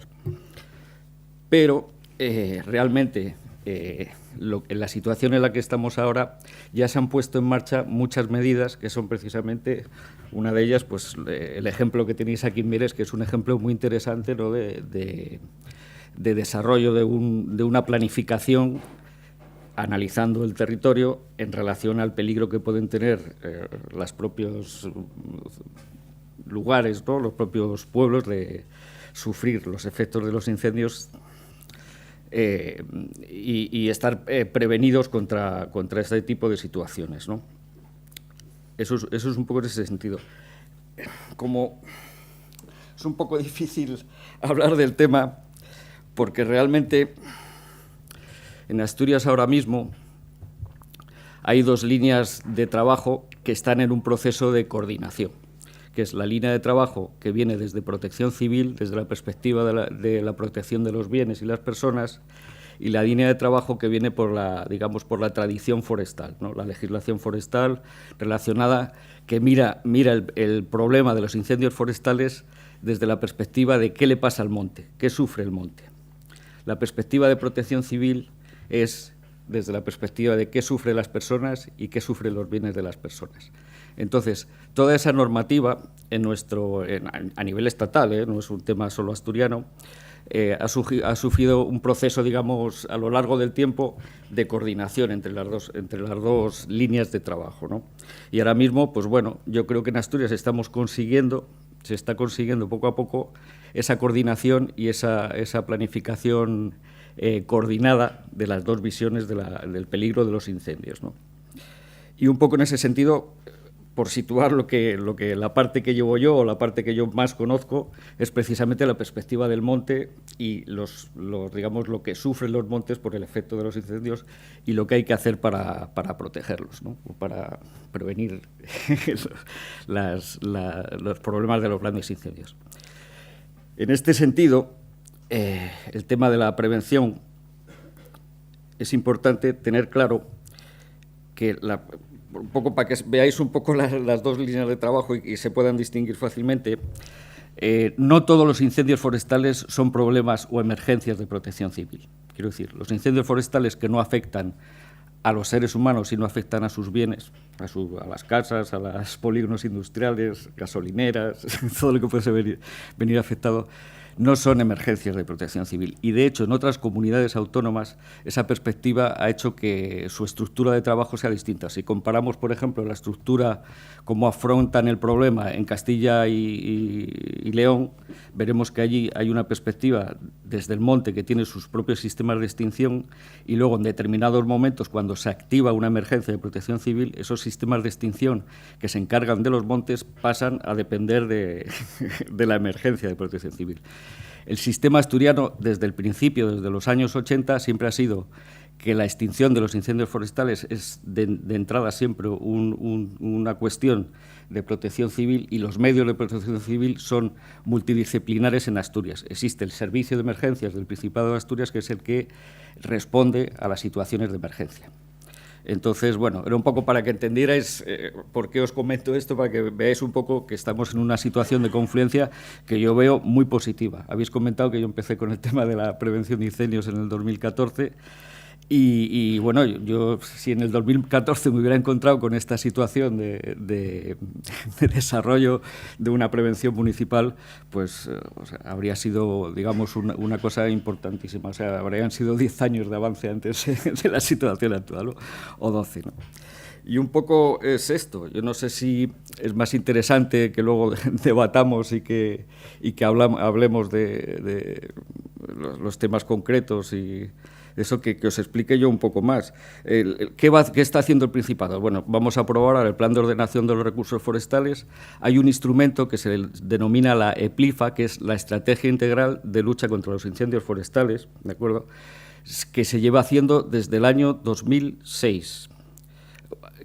Pero realmente en la situación en la que estamos ahora ya se han puesto en marcha muchas medidas que son precisamente una de ellas, pues el ejemplo que tenéis aquí en Mieres, que es un ejemplo muy interesante, ¿no?, de desarrollo de una planificación analizando el territorio en relación al peligro que pueden tener los propios lugares, ¿no?, los propios pueblos, de sufrir los efectos de los incendios y estar prevenidos contra este tipo de situaciones, ¿no? Eso es un poco en ese sentido. Como es un poco difícil hablar del tema, porque realmente en Asturias ahora mismo hay dos líneas de trabajo que están en un proceso de coordinación, que es la línea de trabajo que viene desde Protección Civil, desde la perspectiva de la protección de los bienes y las personas, y la línea de trabajo que viene por la, digamos, por la tradición forestal, ¿no? La legislación forestal relacionada que mira el problema de los incendios forestales desde la perspectiva de qué le pasa al monte, qué sufre el monte. La perspectiva de protección civil es desde la perspectiva de qué sufren las personas y qué sufren los bienes de las personas. Entonces, toda esa normativa a nivel estatal, no es un tema solo asturiano, ha sufrido un proceso, digamos, a lo largo del tiempo de coordinación entre las dos líneas de trabajo, ¿no? Y ahora mismo, pues bueno, yo creo que en Asturias se está consiguiendo poco a poco esa coordinación y esa planificación coordinada de las dos visiones del peligro de los incendios, ¿no? Y un poco en ese sentido, por situar la parte que llevo yo o la parte que yo más conozco, es precisamente la perspectiva del monte y digamos, lo que sufren los montes por el efecto de los incendios y lo que hay que hacer para protegerlos, ¿no? O para prevenir los problemas de los grandes incendios. En este sentido, el tema de la prevención, es importante tener claro que un poco para que veáis un poco las dos líneas de trabajo y se puedan distinguir fácilmente, no todos los incendios forestales son problemas o emergencias de protección civil. Quiero decir, los incendios forestales que no afectan a los seres humanos y no afectan a sus bienes, a las casas, a los polígonos industriales, gasolineras, todo lo que puede venir afectado, no son emergencias de protección civil. Y, de hecho, en otras comunidades autónomas esa perspectiva ha hecho que su estructura de trabajo sea distinta. Si comparamos, por ejemplo, la estructura, cómo afrontan el problema en Castilla y León, veremos que allí hay una perspectiva desde el monte que tiene sus propios sistemas de extinción y luego, en determinados momentos, cuando se activa una emergencia de protección civil, esos sistemas de extinción que se encargan de los montes pasan a depender de la emergencia de protección civil. El sistema asturiano, desde el principio, desde los años 80, siempre ha sido que la extinción de los incendios forestales es de entrada siempre una cuestión de protección civil y los medios de protección civil son multidisciplinares en Asturias. Existe el Servicio de Emergencias del Principado de Asturias, que es el que responde a las situaciones de emergencia. Entonces, bueno, era un poco para que entendierais por qué os comento esto, para que veáis un poco que estamos en una situación de confluencia que yo veo muy positiva. Habéis comentado que yo empecé con el tema de la prevención de incendios en el 2014 y bueno, yo si en el 2014 me hubiera encontrado con esta situación de desarrollo de una prevención municipal, pues o sea, habría sido, digamos, una cosa importantísima. O sea, habrían sido 10 años de avance antes de la situación actual, ¿no? O 12, ¿no? Y un poco es esto. Yo no sé si es más interesante que luego debatamos y que hablemos de los temas concretos y eso que os explique yo un poco más. ¿Qué está haciendo el Principado? Bueno, vamos a aprobar ahora el Plan de Ordenación de los Recursos Forestales. Hay un instrumento que se denomina la EPLIFA, que es la Estrategia Integral de Lucha contra los Incendios Forestales, ¿de acuerdo?, que se lleva haciendo desde el año 2006,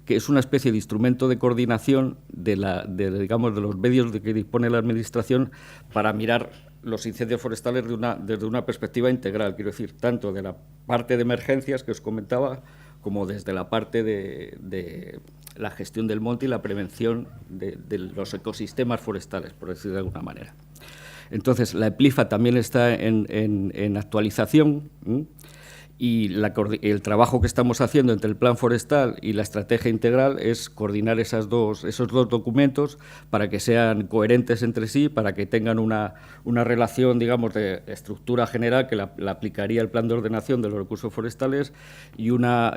que es una especie de instrumento de coordinación digamos, de los medios de que dispone la Administración para mirar los incendios forestales desde una perspectiva integral, quiero decir, tanto de la parte de emergencias que os comentaba, como desde la parte de la gestión del monte y la prevención de los ecosistemas forestales, por decirlo de alguna manera. Entonces, la EPLIFA también está en actualización, y el trabajo que estamos haciendo entre el Plan Forestal y la Estrategia Integral es coordinar esos dos documentos para que sean coherentes entre sí, para que tengan una relación, digamos, de estructura general que la aplicaría el Plan de Ordenación de los Recursos Forestales y una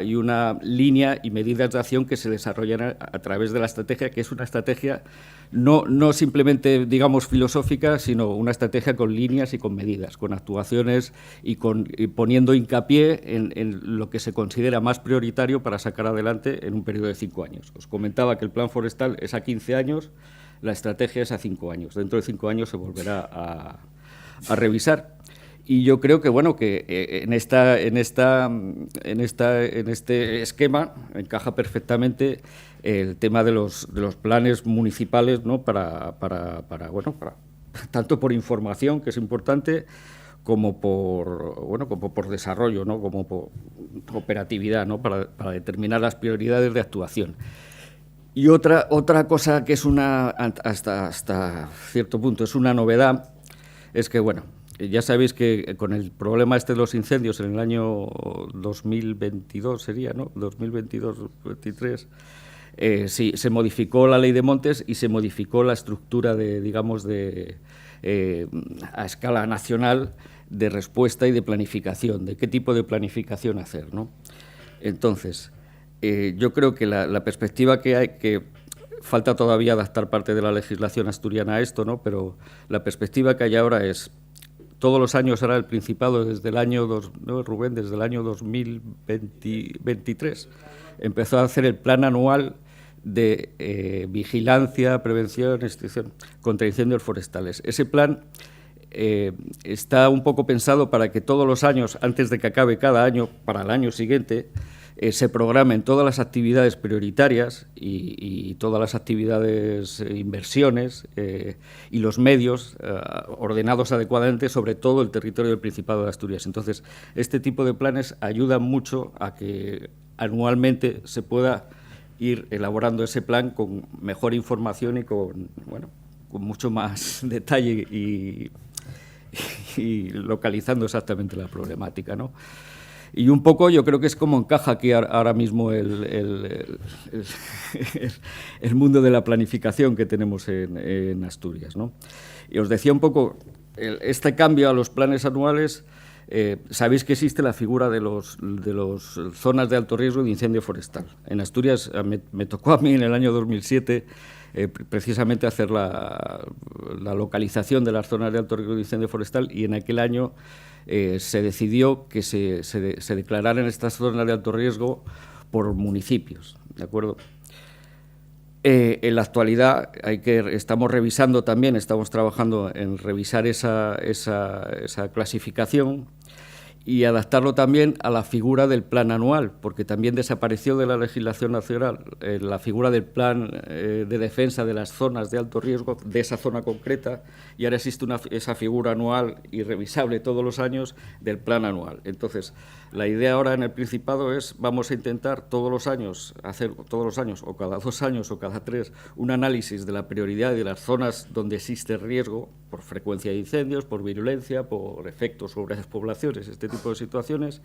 línea y medidas de acción que se desarrollan a través de la estrategia, que es una estrategia no simplemente, digamos, filosófica, sino una estrategia con líneas y con medidas, con actuaciones y poniendo hincapié en lo que se considera más prioritario para sacar adelante en un periodo de 5 años. Os comentaba que el Plan Forestal es a 15 años, la estrategia es a 5 años. Dentro de 5 años se volverá a revisar. Y yo creo que, bueno, que en este esquema encaja perfectamente el tema de los planes municipales, ¿no?, para tanto por información, que es importante, como por desarrollo, ¿no? Como por operatividad, ¿no? Para determinar las prioridades de actuación. Y otra cosa que es hasta cierto punto es una novedad, es que, bueno, ya sabéis que con el problema de los incendios en el año 2022 sería, ¿no? 2022-23, sí, se modificó la Ley de Montes y se modificó la estructura a escala nacional de respuesta y de planificación, de qué tipo de planificación hacer, ¿no? Entonces, yo creo que la perspectiva que hay, que falta todavía adaptar parte de la legislación asturiana a esto, ¿no? Pero la perspectiva que hay ahora es, todos los años ahora el Principado, desde el año, Rubén, desde el año 2023, empezó a hacer el plan anual de vigilancia, prevención, extinción contra incendios forestales. Ese plan está un poco pensado para que todos los años, antes de que acabe cada año, para el año siguiente, se programen todas las actividades prioritarias y todas las actividades, inversiones y los medios ordenados adecuadamente sobre todo el territorio del Principado de Asturias. Entonces, este tipo de planes ayudan mucho a que anualmente se pueda ir elaborando ese plan con mejor información y con mucho más detalle y localizando exactamente la problemática, ¿no? Y un poco yo creo que es como encaja aquí ahora mismo el mundo de la planificación que tenemos en Asturias, ¿no? Y os decía un poco, este cambio a los planes anuales, sabéis que existe la figura de los zonas de alto riesgo de incendio forestal. En Asturias me tocó a mí en el año 2007 precisamente hacer la localización de las zonas de alto riesgo de incendio forestal, y en aquel año se decidió que se declararan estas zonas de alto riesgo por municipios, ¿de acuerdo? En la actualidad estamos revisando también, estamos trabajando en revisar esa clasificación y adaptarlo también a la figura del plan anual, porque también desapareció de la legislación nacional la figura del plan de defensa de las zonas de alto riesgo, de esa zona concreta, y ahora existe esa figura anual y revisable todos los años del plan anual. Entonces, la idea ahora en el Principado es, vamos a intentar todos los años, o cada 2 años o cada 3, un análisis de la prioridad de las zonas donde existe riesgo por frecuencia de incendios, por virulencia, por efectos sobre las poblaciones, este tipo de situaciones,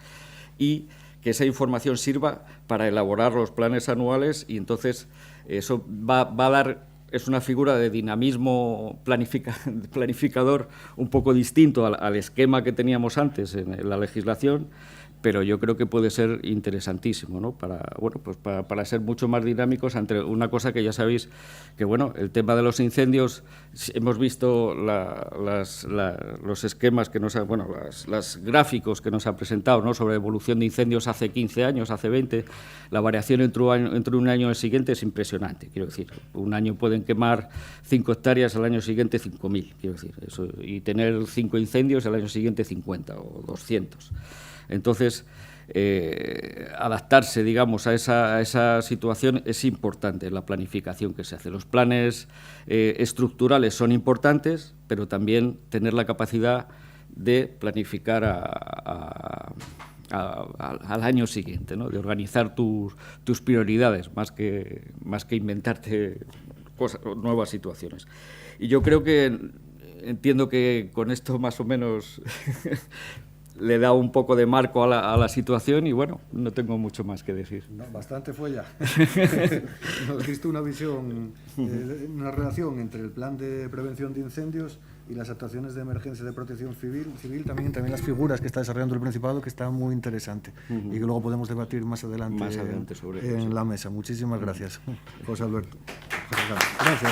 y que esa información sirva para elaborar los planes anuales, y entonces eso va a dar, es una figura de dinamismo planificador un poco distinto al esquema que teníamos antes en la legislación, pero yo creo que puede ser interesantísimo, ¿no? Para ser mucho más dinámicos ante una cosa que ya sabéis, que el tema de los incendios, hemos visto los esquemas que los gráficos que nos ha presentado, ¿no? Sobre evolución de incendios hace 15 años, hace 20, la variación entre un año y el siguiente es impresionante, quiero decir, un año pueden quemar 5 hectáreas, al año siguiente 5.000, quiero decir, eso, y tener 5 incendios, al año siguiente 50 o 200. Entonces, adaptarse, digamos, a esa situación es importante en la planificación que se hace. Los planes estructurales son importantes, pero también tener la capacidad de planificar al año siguiente, ¿no? De organizar tus prioridades, más que inventarte nuevas situaciones. Y yo creo que, entiendo que con esto más o menos le da un poco de marco a la situación y no tengo mucho más que decir. No, bastante fue ya. Nos diste una visión, una relación entre el plan de prevención de incendios y las actuaciones de emergencia de protección civil, también las figuras que está desarrollando el Principado, que está muy interesante y que luego podemos debatir más adelante sobre en la mesa. Muchísimas gracias, José Alberto. Gracias.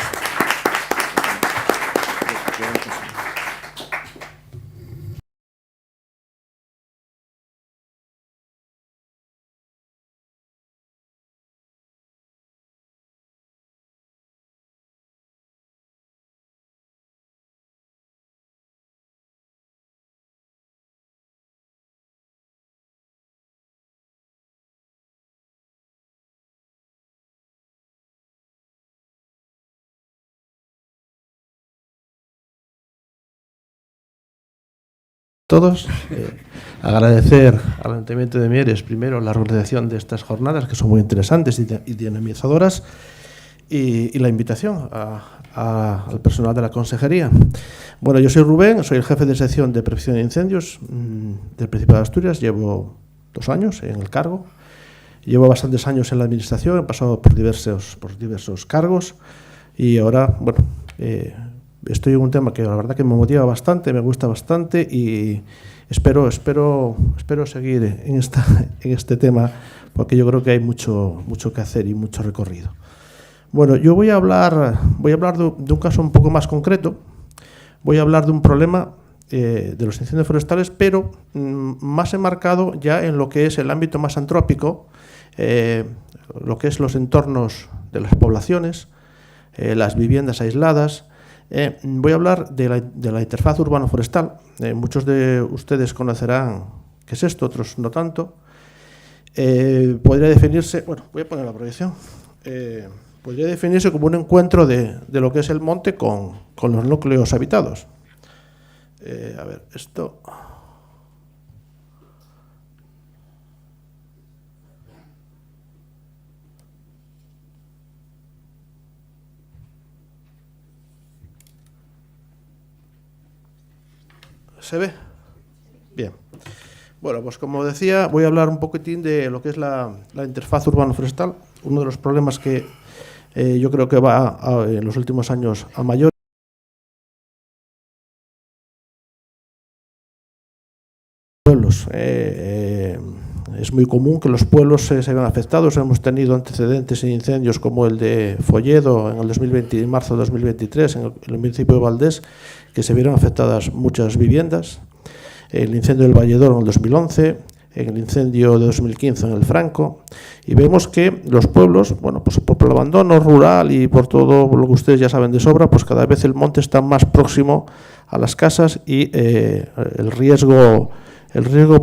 todos. Agradecer al Ayuntamiento de Mieres primero la organización de estas jornadas, que son muy interesantes y dinamizadoras, y la invitación al personal de la consejería. Bueno, yo soy Rubén, soy el jefe de sección de prevención de incendios del Principado de Asturias. Llevo 2 años en el cargo. Llevo bastantes años en la administración, he pasado por diversos cargos y ahora, bueno, estoy en un tema que la verdad que me motiva bastante, me gusta bastante y espero seguir en este tema, porque yo creo que hay mucho que hacer y mucho recorrido. Bueno, yo voy a hablar de un caso un poco más concreto. Voy a hablar de un problema de los incendios forestales, pero más enmarcado ya en lo que es el ámbito más antrópico, lo que es los entornos de las poblaciones, las viviendas aisladas. Voy a hablar de la interfaz urbano-forestal. Muchos de ustedes conocerán qué es esto, otros no tanto. Podría definirse, bueno, voy a poner la proyección. Podría definirse como un encuentro de lo que es el monte con los núcleos habitados. A ver, esto... ¿Se ve? Bien. Bueno, pues como decía, voy a hablar un poquitín de lo que es la interfaz urbano-forestal, uno de los problemas que yo creo que va en los últimos años a mayor. Pueblos. Es muy común que los pueblos se vean afectados. Hemos tenido antecedentes de incendios como el de Folledo en el 2020, en marzo de 2023 en el municipio de Valdés, que se vieron afectadas muchas viviendas. El incendio del Valledor en el 2011, en el incendio de 2015 en el Franco, y vemos que los pueblos, bueno, pues por el abandono rural y por todo lo que ustedes ya saben de sobra, pues cada vez el monte está más próximo a las casas y el riesgo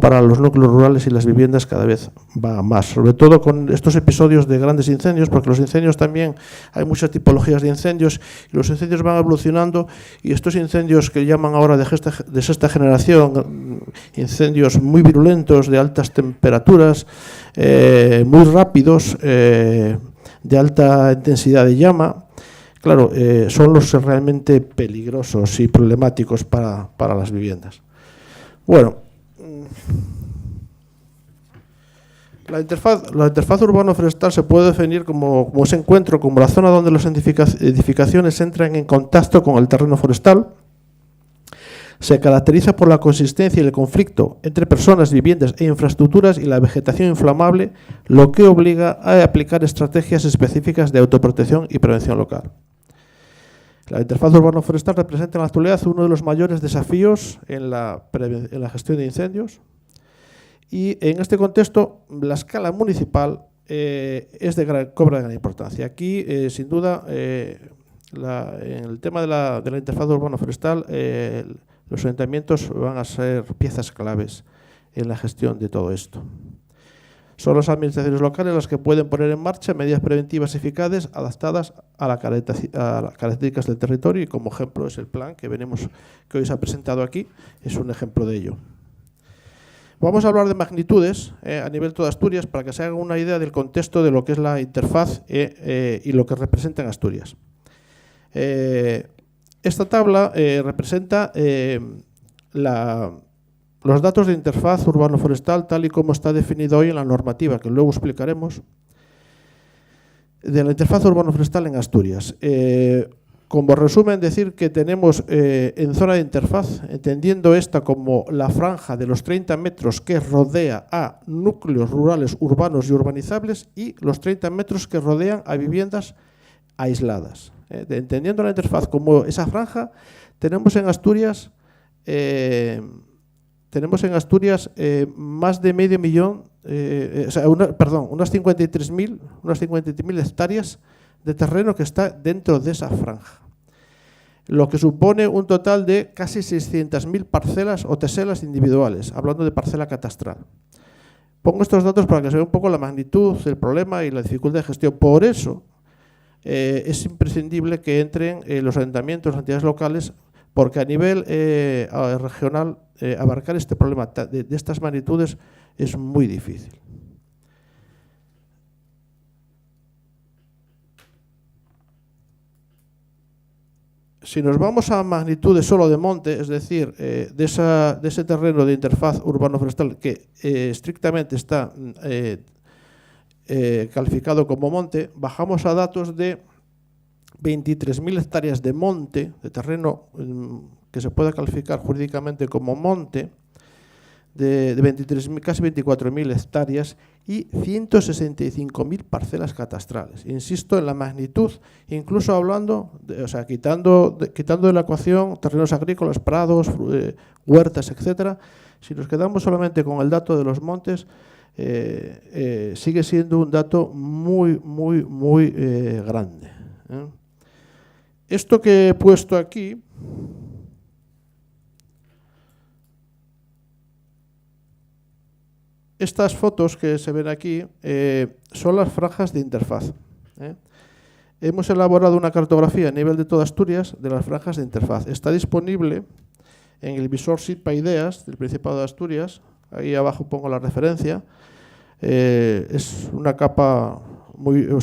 para los núcleos rurales y las viviendas cada vez va más, sobre todo con estos episodios de grandes incendios, porque los incendios también, hay muchas tipologías de incendios y los incendios van evolucionando, y estos incendios que llaman ahora de sexta generación, incendios muy virulentos, de altas temperaturas, muy rápidos, de alta intensidad de llama, claro, son los realmente peligrosos y problemáticos para las viviendas. Bueno, la interfaz urbano-forestal se puede definir como ese encuentro, como la zona donde las edificaciones entran en contacto con el terreno forestal. Se caracteriza por la consistencia y el conflicto entre personas, viviendas e infraestructuras y la vegetación inflamable, lo que obliga a aplicar estrategias específicas de autoprotección y prevención local. La interfaz urbano-forestal representa en la actualidad uno de los mayores desafíos en la gestión de incendios, y en este contexto la escala municipal cobra gran importancia. Aquí, sin duda, en el tema de la interfaz urbano-forestal, los ayuntamientos van a ser piezas claves en la gestión de todo esto. Son las administraciones locales las que pueden poner en marcha medidas preventivas eficaces adaptadas a las características del territorio, y como ejemplo es el plan que hoy se ha presentado aquí, es un ejemplo de ello. Vamos a hablar de magnitudes a nivel de toda Asturias para que se hagan una idea del contexto de lo que es la interfaz y lo que representa en Asturias. Esta tabla representa los datos de interfaz urbano-forestal tal y como está definido hoy en la normativa, que luego explicaremos, de la interfaz urbano-forestal en Asturias. Como resumen, decir que tenemos en zona de interfaz, entendiendo esta como la franja de los 30 metros que rodea a núcleos rurales urbanos y urbanizables, y los 30 metros que rodean a viviendas aisladas. Entendiendo la interfaz como esa franja, tenemos en Asturias más de medio millón, unas 53.000 hectáreas de terreno que está dentro de esa franja, lo que supone un total de casi 600.000 parcelas o teselas individuales, hablando de parcela catastral. Pongo estos datos para que se vea un poco la magnitud del problema y la dificultad de gestión. Por eso es imprescindible que entren los ayuntamientos, las entidades locales, porque a nivel regional abarcar este problema de estas magnitudes es muy difícil. Si nos vamos a magnitudes solo de monte, es decir, de ese terreno de interfaz urbano-forestal que estrictamente está calificado como monte, bajamos a datos de 23.000 hectáreas de monte, de terreno que se pueda calificar jurídicamente como monte, de casi 24.000 hectáreas y 165.000 parcelas catastrales. Insisto en la magnitud, incluso hablando, quitando de la ecuación terrenos agrícolas, prados, huertas, etcétera. Si nos quedamos solamente con el dato de los montes, sigue siendo un dato muy grande. Esto que he puesto aquí estas fotos que se ven aquí son las franjas de interfaz. Hemos elaborado una cartografía a nivel de toda Asturias de las franjas de interfaz. Está disponible en el visor SITPA Ideas del Principado de Asturias. Ahí abajo pongo la referencia. Es una capa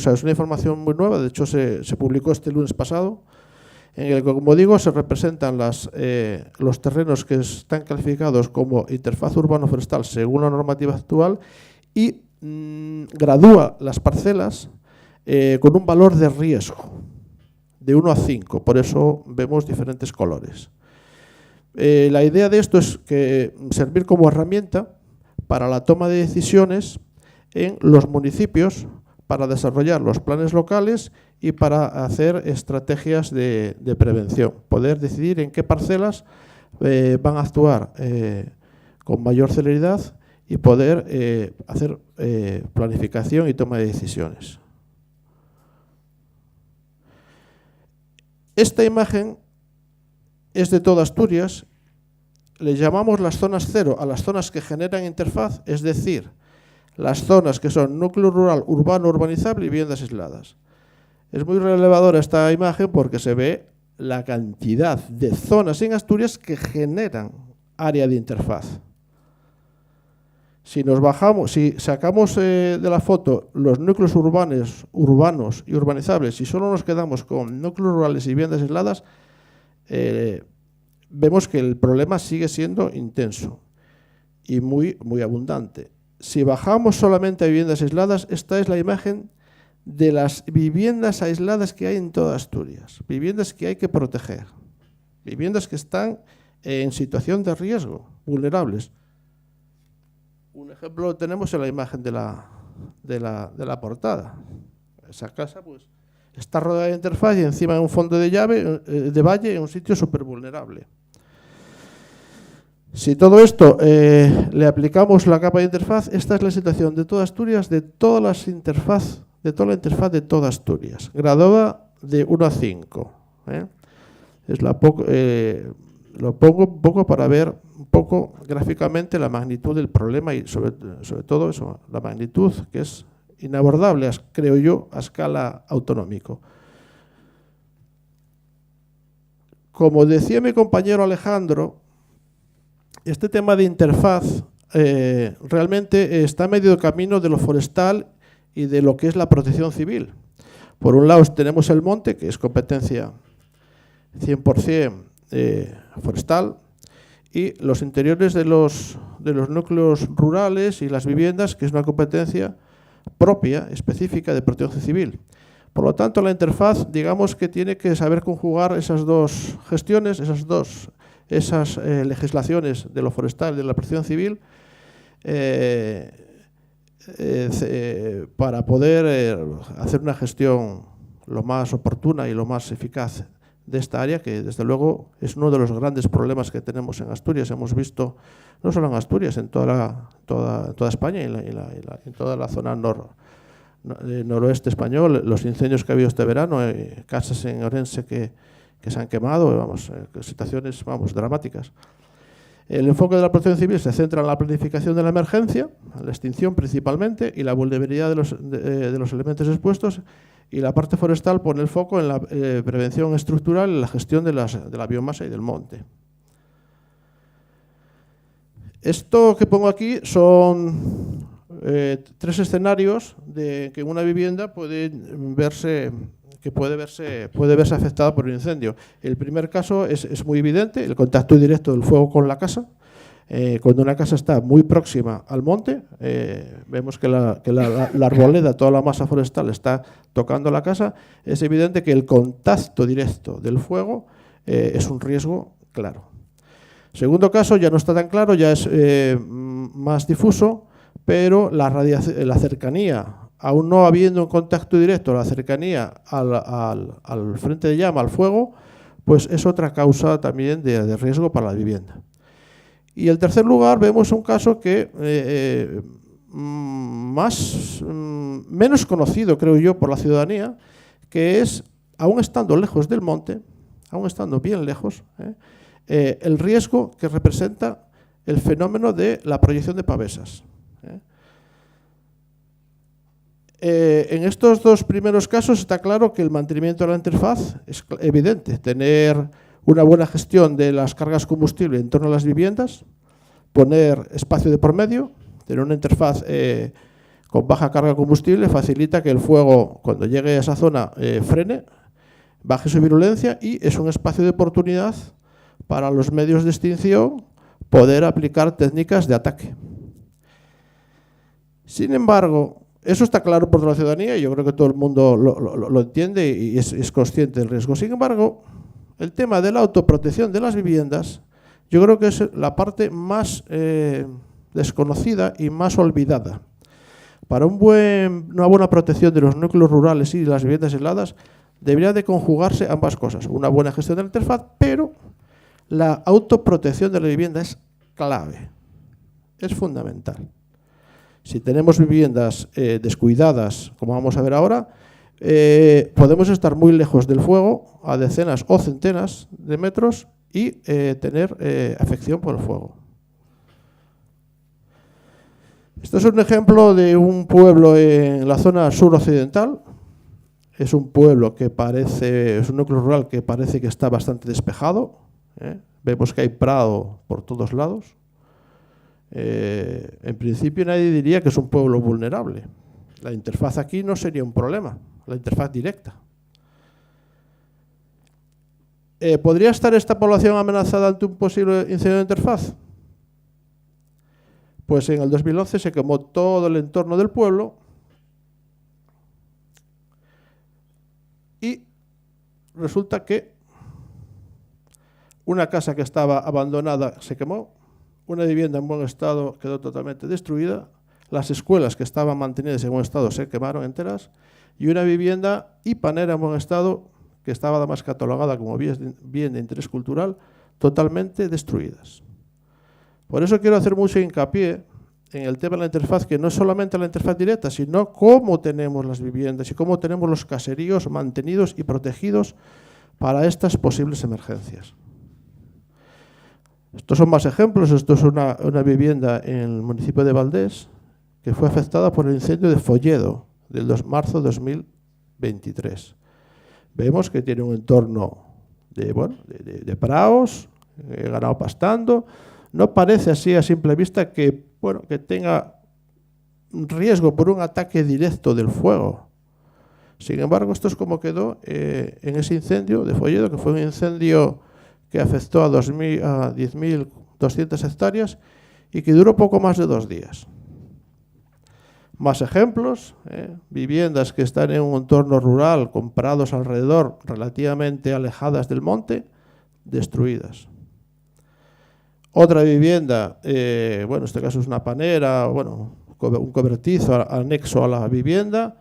es una información muy nueva. De hecho, se publicó este lunes pasado, en el que, como digo, se representan los terrenos que están calificados como interfaz urbano-forestal según la normativa actual y gradúa las parcelas con un valor de riesgo de 1 a 5, por eso vemos diferentes colores. La idea de esto es que servir como herramienta para la toma de decisiones en los municipios, para desarrollar los planes locales y para hacer estrategias de prevención. Poder decidir en qué parcelas van a actuar con mayor celeridad y poder hacer planificación y toma de decisiones. Esta imagen es de toda Asturias. Le llamamos las zonas cero a las zonas que generan interfaz, es decir, las zonas que son núcleo rural, urbano, urbanizable y viviendas aisladas. Es muy relevadora esta imagen porque se ve la cantidad de zonas en Asturias que generan área de interfaz. Si sacamos de la foto los núcleos urbanos y urbanizables y solo nos quedamos con núcleos rurales y viviendas aisladas, vemos que el problema sigue siendo intenso y muy abundante. Si bajamos solamente a viviendas aisladas, esta es la imagen de las viviendas aisladas que hay en toda Asturias, viviendas que hay que proteger, viviendas que están en situación de riesgo, vulnerables. Un ejemplo lo tenemos en la imagen de la portada. Esa casa pues está rodeada de interfaz y encima en un fondo de valle en un sitio súper vulnerable. Si todo esto le aplicamos la capa de interfaz, esta es la situación de toda Asturias, de toda la interfaz de toda Asturias, graduada de 1 a 5. Lo pongo un poco para ver un poco gráficamente la magnitud del problema y sobre todo eso, la magnitud que es inabordable, creo yo, a escala autonómica. Como decía mi compañero Alejandro, este tema de interfaz realmente está a medio camino de lo forestal y de lo que es la protección civil. Por un lado tenemos el monte, que es competencia 100% forestal, y los interiores de los núcleos rurales y las viviendas, que es una competencia propia, específica de protección civil. Por lo tanto, la interfaz, digamos que tiene que saber conjugar esas dos gestiones, esas legislaciones de lo forestal y de la protección civil para poder hacer una gestión lo más oportuna y lo más eficaz de esta área, que desde luego es uno de los grandes problemas que tenemos en Asturias. Hemos visto, no solo en Asturias, en toda España y en toda la zona noroeste español, los incendios que ha habido este verano, casas en Orense que se han quemado, situaciones dramáticas. El enfoque de la protección civil se centra en la planificación de la emergencia, la extinción principalmente, y la vulnerabilidad de los elementos expuestos, y la parte forestal pone el foco en la prevención estructural y la gestión de la biomasa y del monte. Esto que pongo aquí son 3 escenarios de que una vivienda puede verse afectada por un incendio. El primer caso es muy evidente, el contacto directo del fuego con la casa. Cuando una casa está muy próxima al monte, vemos que la arboleda, toda la masa forestal está tocando la casa, es evidente que el contacto directo del fuego es un riesgo claro. Segundo caso, ya no está tan claro, ya es más difuso, pero la cercanía, aún no habiendo un contacto directo, la cercanía al frente de llama, al fuego, pues es otra causa también de riesgo para la vivienda. Y en tercer lugar vemos un caso que menos conocido, creo yo, por la ciudadanía, que es, aún estando lejos del monte, aún estando bien lejos, el riesgo que representa el fenómeno de la proyección de pavesas. En estos 2 primeros casos está claro que el mantenimiento de la interfaz es evidente. Tener una buena gestión de las cargas combustible en torno a las viviendas, poner espacio de por medio, tener una interfaz con baja carga combustible facilita que el fuego, cuando llegue a esa zona, frene, baje su virulencia y es un espacio de oportunidad para los medios de extinción poder aplicar técnicas de ataque. Sin embargo, eso está claro por la ciudadanía y yo creo que todo el mundo lo entiende y es consciente del riesgo. Sin embargo, el tema de la autoprotección de las viviendas, yo creo que es la parte más desconocida y más olvidada. Para una buena protección de los núcleos rurales y las viviendas aisladas, debería de conjugarse ambas cosas. Una buena gestión de la interfaz, pero la autoprotección de la vivienda es clave, es fundamental. Si tenemos viviendas descuidadas, como vamos a ver ahora, podemos estar muy lejos del fuego, a decenas o centenas de metros, y tener afección por el fuego. Esto es un ejemplo de un pueblo en la zona suroccidental. Es un pueblo que es un núcleo rural que parece que está bastante despejado. Vemos que hay prado por todos lados. En principio nadie diría que es un pueblo vulnerable. La interfaz aquí no sería un problema, la interfaz directa. ¿Podría estar esta población amenazada ante un posible incendio de interfaz? Pues en el 2011 se quemó todo el entorno del pueblo y resulta que una casa que estaba abandonada se quemó, una vivienda en buen estado quedó totalmente destruida, las escuelas que estaban mantenidas en buen estado se quemaron enteras y una vivienda hipanera en buen estado, que estaba además catalogada como bien de interés cultural, totalmente destruidas. Por eso quiero hacer mucho hincapié en el tema de la interfaz, que no es solamente la interfaz directa, sino cómo tenemos las viviendas y cómo tenemos los caseríos mantenidos y protegidos para estas posibles emergencias. Estos son más ejemplos. Esto es una vivienda en el municipio de Valdés que fue afectada por el incendio de Folledo del marzo de 2023. Vemos que tiene un entorno de praos, ganado pastando. No parece así a simple vista que tenga riesgo por un ataque directo del fuego. Sin embargo, esto es como quedó en ese incendio de Folledo, que fue un incendio que afectó a 10.200 hectáreas y que duró poco más de 2 días. Más ejemplos, viviendas que están en un entorno rural con prados alrededor relativamente alejadas del monte, destruidas. Otra vivienda, en este caso es una panera, un cobertizo anexo a la vivienda.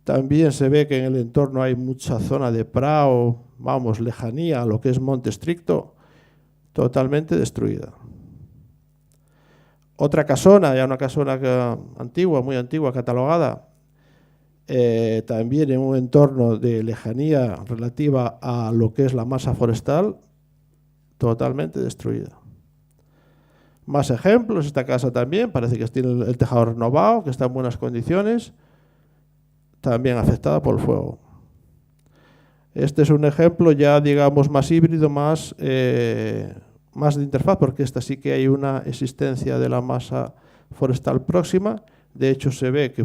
También se ve que en el entorno hay mucha zona de prado, lejanía a lo que es monte estricto, totalmente destruida. Otra casona, ya una casona antigua, muy antigua, catalogada, también en un entorno de lejanía relativa a lo que es la masa forestal, totalmente destruida. Más ejemplos, esta casa también, parece que tiene el tejado renovado, que está en buenas condiciones, también afectada por el fuego. Este es un ejemplo ya, digamos, más híbrido, más de interfaz, porque esta sí que hay una existencia de la masa forestal próxima. De hecho, se ve que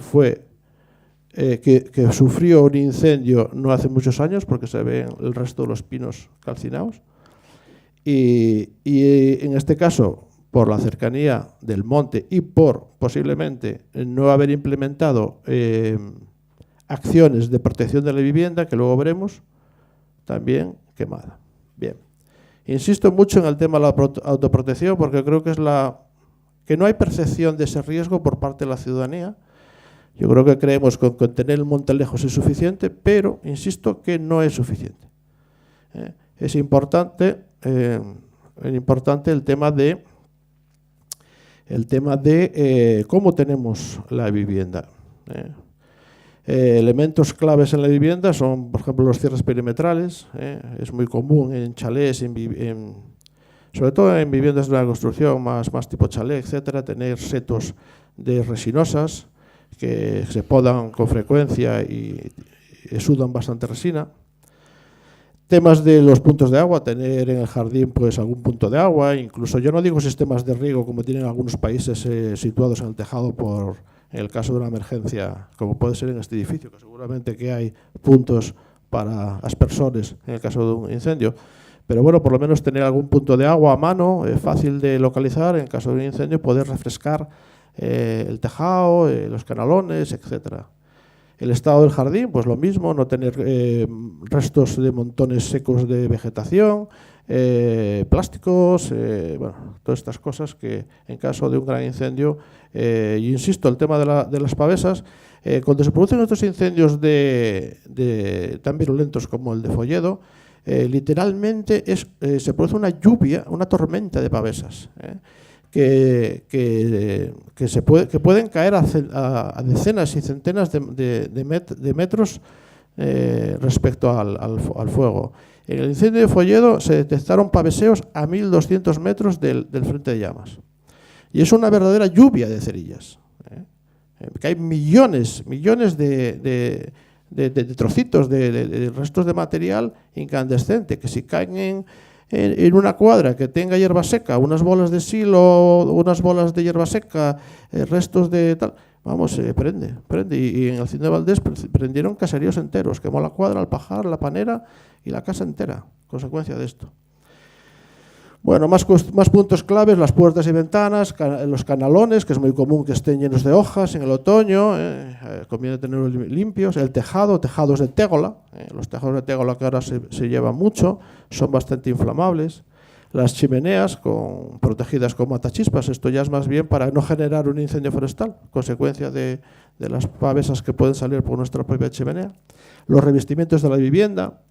que sufrió un incendio no hace muchos años, porque se ven el resto de los pinos calcinados. Y en este caso, por la cercanía del monte y por posiblemente no haber implementado acciones de protección de la vivienda, que luego veremos, también quemada. Bien. Insisto mucho en el tema de la autoprotección, porque creo que que no hay percepción de ese riesgo por parte de la ciudadanía. Yo creo que creemos que con tener el monte lejos es suficiente, pero insisto que no es suficiente. Es importante el tema de cómo tenemos la vivienda. Elementos claves en la vivienda son, por ejemplo, los cierres perimetrales. Es muy común en chalés, sobre todo en viviendas de una construcción más tipo chalet, etcétera, tener setos de resinosas que se podan con frecuencia y sudan bastante resina. Temas de los puntos de agua, tener en el jardín pues algún punto de agua, incluso yo no digo sistemas de riego como tienen algunos países situados en el tejado en el caso de una emergencia, como puede ser en este edificio, que seguramente que hay puntos para aspersores en el caso de un incendio. Pero bueno, por lo menos tener algún punto de agua a mano, fácil de localizar en caso de un incendio, poder refrescar el tejado, los canalones, etcétera. El estado del jardín, pues lo mismo, no tener restos de montones secos de vegetación, plásticos, bueno, todas estas cosas que en caso de un gran incendio, y insisto, el tema de las pavesas, cuando se producen estos incendios tan virulentos como el de Folledo, literalmente se produce una lluvia, una tormenta de pavesas, que pueden caer a decenas y centenas de metros respecto al fuego. En el incendio de Folledo se detectaron paveseos a 1.200 metros del frente de llamas. Y es una verdadera lluvia de cerillas. Que hay millones de trocitos, de restos de material incandescente, que si caen en una cuadra que tenga hierba seca, unas bolas de silo, unas bolas de hierba seca, restos de tal, vamos, prende. Y en el Cine de Valdés prendieron caseríos enteros, quemó la cuadra, el pajar, la panera y la casa entera, consecuencia de esto. Bueno, más puntos claves, las puertas y ventanas, los canalones, que es muy común que estén llenos de hojas en el otoño, conviene tenerlos limpios. El tejados de tégola, los tejados de tégola que ahora se llevan mucho, son bastante inflamables. Las chimeneas protegidas con matachispas, esto ya es más bien para no generar un incendio forestal, consecuencia de las pavesas que pueden salir por nuestra propia chimenea. Los revestimientos de la vivienda,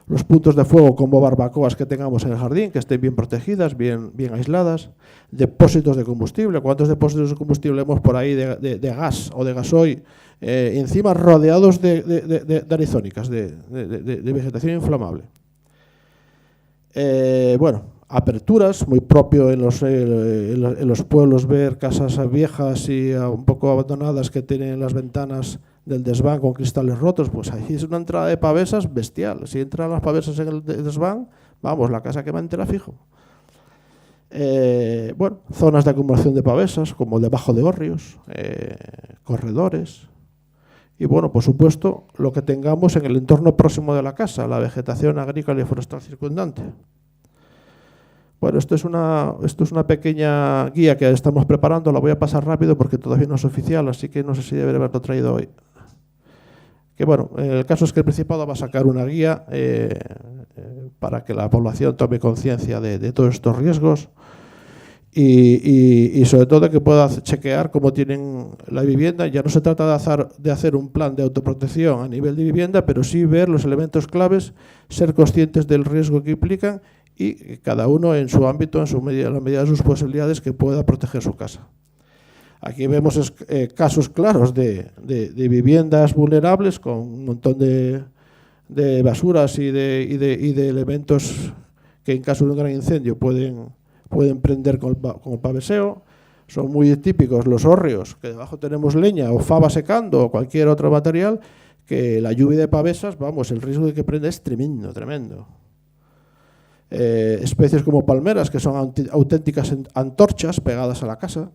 los puntos de fuego como barbacoas que tengamos en el jardín, que estén bien protegidas, bien aisladas. Depósitos de combustible. ¿Cuántos depósitos de combustible hemos por ahí de gas o de gasoil? Encima rodeados de arizónicas, de vegetación inflamable. Bueno, aperturas, muy propio en los pueblos ver casas viejas y un poco abandonadas que tienen las ventanas del desván con cristales rotos, pues ahí es una entrada de pavesas bestial. Si entran las pavesas en el desván, vamos, la casa quema entera fijo. Bueno, zonas de acumulación de pavesas, como debajo de hórreos, corredores. Y bueno, por supuesto, lo que tengamos en el entorno próximo de la casa, la vegetación agrícola y forestal circundante. Bueno, esto es una pequeña guía que estamos preparando, la voy a pasar rápido porque todavía no es oficial, así que no sé si debería haberlo traído hoy. Que bueno, el caso es que el Principado va a sacar una guía para que la población tome conciencia de todos estos riesgos y sobre todo que pueda chequear cómo tienen la vivienda. Ya no se trata de hacer un plan de autoprotección a nivel de vivienda, pero sí ver los elementos claves, ser conscientes del riesgo que implican y cada uno en su ámbito, en la medida de sus posibilidades, que pueda proteger su casa. Aquí vemos casos claros de viviendas vulnerables con un montón de basuras y de elementos que en caso de un gran incendio pueden prender con el paveseo. Son muy típicos los hórreos, que debajo tenemos leña o fava secando o cualquier otro material que la lluvia de pavesas, vamos, el riesgo de que prenda es tremendo, tremendo. Especies como palmeras, que son auténticas antorchas pegadas a la casa.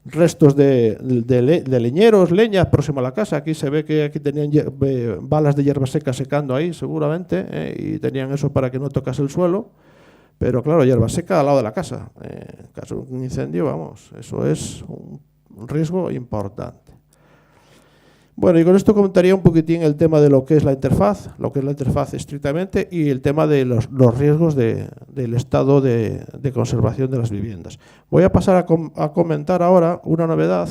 Restos de leñeros, leña próximo a la casa. Aquí se ve que aquí tenían balas de hierba seca secando ahí, seguramente, y tenían eso para que no tocase el suelo. Pero claro, hierba seca al lado de la casa. En caso de un incendio, vamos, eso es un riesgo importante. Bueno, y con esto comentaría un poquitín el tema de lo que es la interfaz estrictamente, y el tema de los riesgos del estado de conservación de las viviendas. Voy a pasar a comentar ahora una novedad.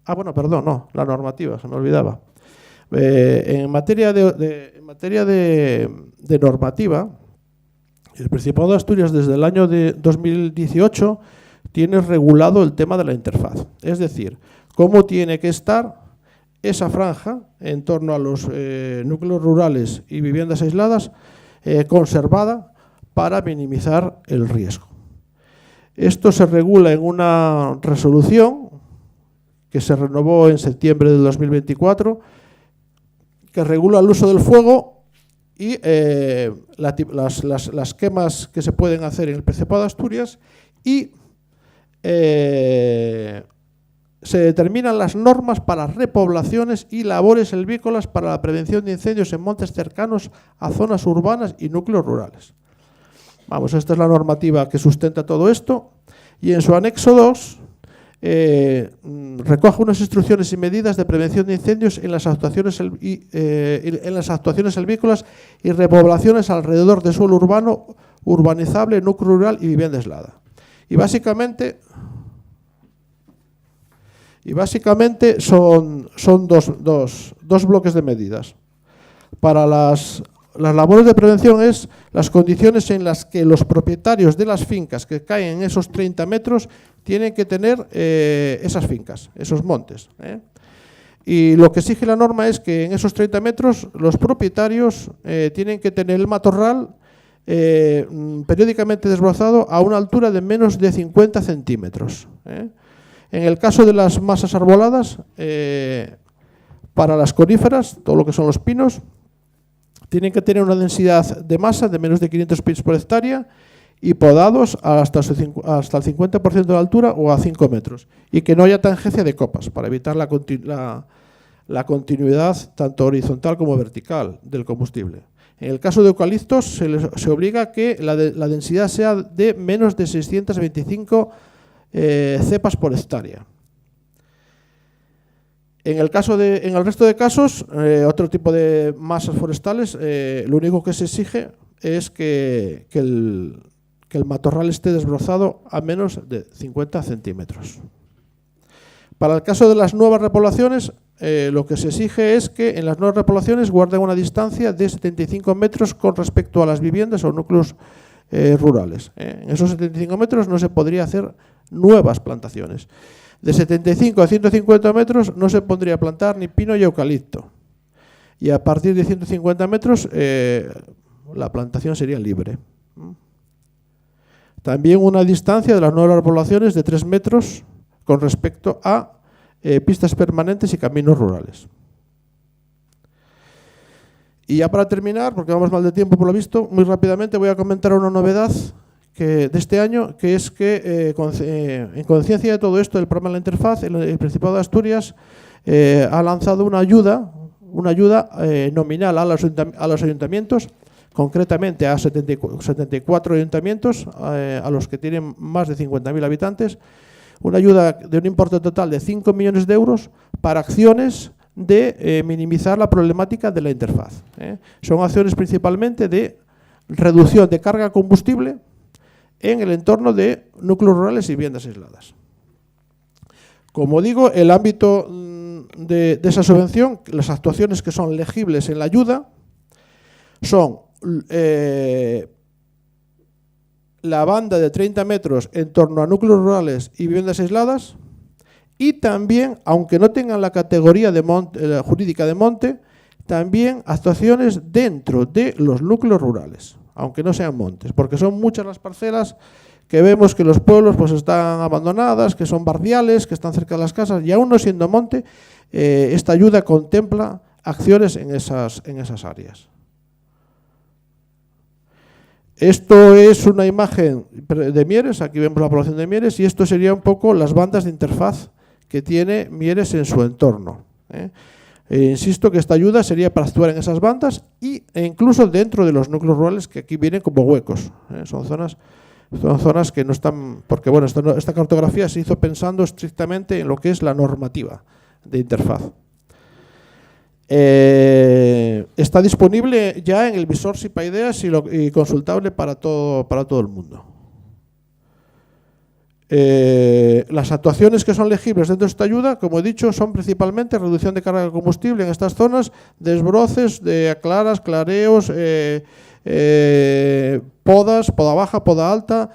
La normativa, se me olvidaba. En materia de normativa, el Principado de Asturias desde el año de 2018 tiene regulado el tema de la interfaz. Es decir, cómo tiene que estar esa franja en torno a los núcleos rurales y viviendas aisladas conservada para minimizar el riesgo. Esto se regula en una resolución que se renovó en septiembre del 2024, que regula el uso del fuego y las quemas que se pueden hacer en el Principado de Asturias, y se determinan las normas para repoblaciones y labores silvícolas para la prevención de incendios en montes cercanos a zonas urbanas y núcleos rurales. Vamos, esta es la normativa que sustenta todo esto, y en su anexo 2 recoge unas instrucciones y medidas de prevención de incendios en las actuaciones silvícolas y repoblaciones alrededor de suelo urbano, urbanizable, núcleo rural y vivienda aislada. Y básicamente son dos bloques de medidas. Para las labores de prevención es las condiciones en las que los propietarios de las fincas que caen en esos 30 metros tienen que tener esas fincas, esos montes. Y lo que exige la norma es que en esos 30 metros los propietarios tienen que tener el matorral periódicamente desbrozado a una altura de menos de 50 centímetros. En el caso de las masas arboladas, para las coníferas, todo lo que son los pinos, tienen que tener una densidad de masa de menos de 500 pins por hectárea y podados hasta el 50% de altura o a 5 metros. Y que no haya tangencia de copas, para evitar la continuidad tanto horizontal como vertical del combustible. En el caso de eucaliptos, se obliga a que la densidad sea de menos de 625 cepas por hectárea. En el resto de casos, otro tipo de masas forestales, lo único que se exige es que el matorral esté desbrozado a menos de 50 centímetros. Para el caso de las nuevas repoblaciones, lo que se exige es que en las nuevas repoblaciones guarden una distancia de 75 metros con respecto a las viviendas o núcleos rurales. En esos 75 metros no se podría hacer nuevas plantaciones. De 75 a 150 metros no se podría plantar ni pino y eucalipto. Y a partir de 150 metros la plantación sería libre. También una distancia de las nuevas repoblaciones de 3 metros con respecto a pistas permanentes y caminos rurales. Y ya para terminar, porque vamos mal de tiempo por lo visto, muy rápidamente voy a comentar una novedad de este año, que es que en conciencia de todo esto del programa de la interfaz, el Principado de Asturias ha lanzado una ayuda nominal a los ayuntamientos, concretamente a 74 ayuntamientos, a los que tienen más de 50.000 habitantes, una ayuda de un importe total de 5 millones de euros para acciones de minimizar la problemática de la interfaz. Son acciones principalmente de reducción de carga combustible en el entorno de núcleos rurales y viviendas aisladas. Como digo, el ámbito de esa subvención, las actuaciones que son legibles en la ayuda, son la banda de 30 metros en torno a núcleos rurales y viviendas aisladas, y también, aunque no tengan la categoría de jurídica de monte, también actuaciones dentro de los núcleos rurales, aunque no sean montes, porque son muchas las parcelas que vemos que los pueblos pues están abandonadas, que son barriales, que están cerca de las casas, y aún no siendo monte, esta ayuda contempla acciones en esas áreas. Esto es una imagen de Mieres, aquí vemos la población de Mieres, y esto sería un poco las bandas de interfaz que tiene Mieres en su entorno. Insisto que esta ayuda sería para actuar en esas bandas e incluso dentro de los núcleos rurales, que aquí vienen como huecos. Son zonas que no están, porque bueno, esta cartografía se hizo pensando estrictamente en lo que es la normativa de interfaz. Está disponible ya en el visor SIPA-Ideas y consultable para todo el mundo. Las actuaciones que son legibles dentro de esta ayuda, como he dicho, son principalmente reducción de carga de combustible en estas zonas, desbroces de claras, clareos, podas, poda baja, poda alta,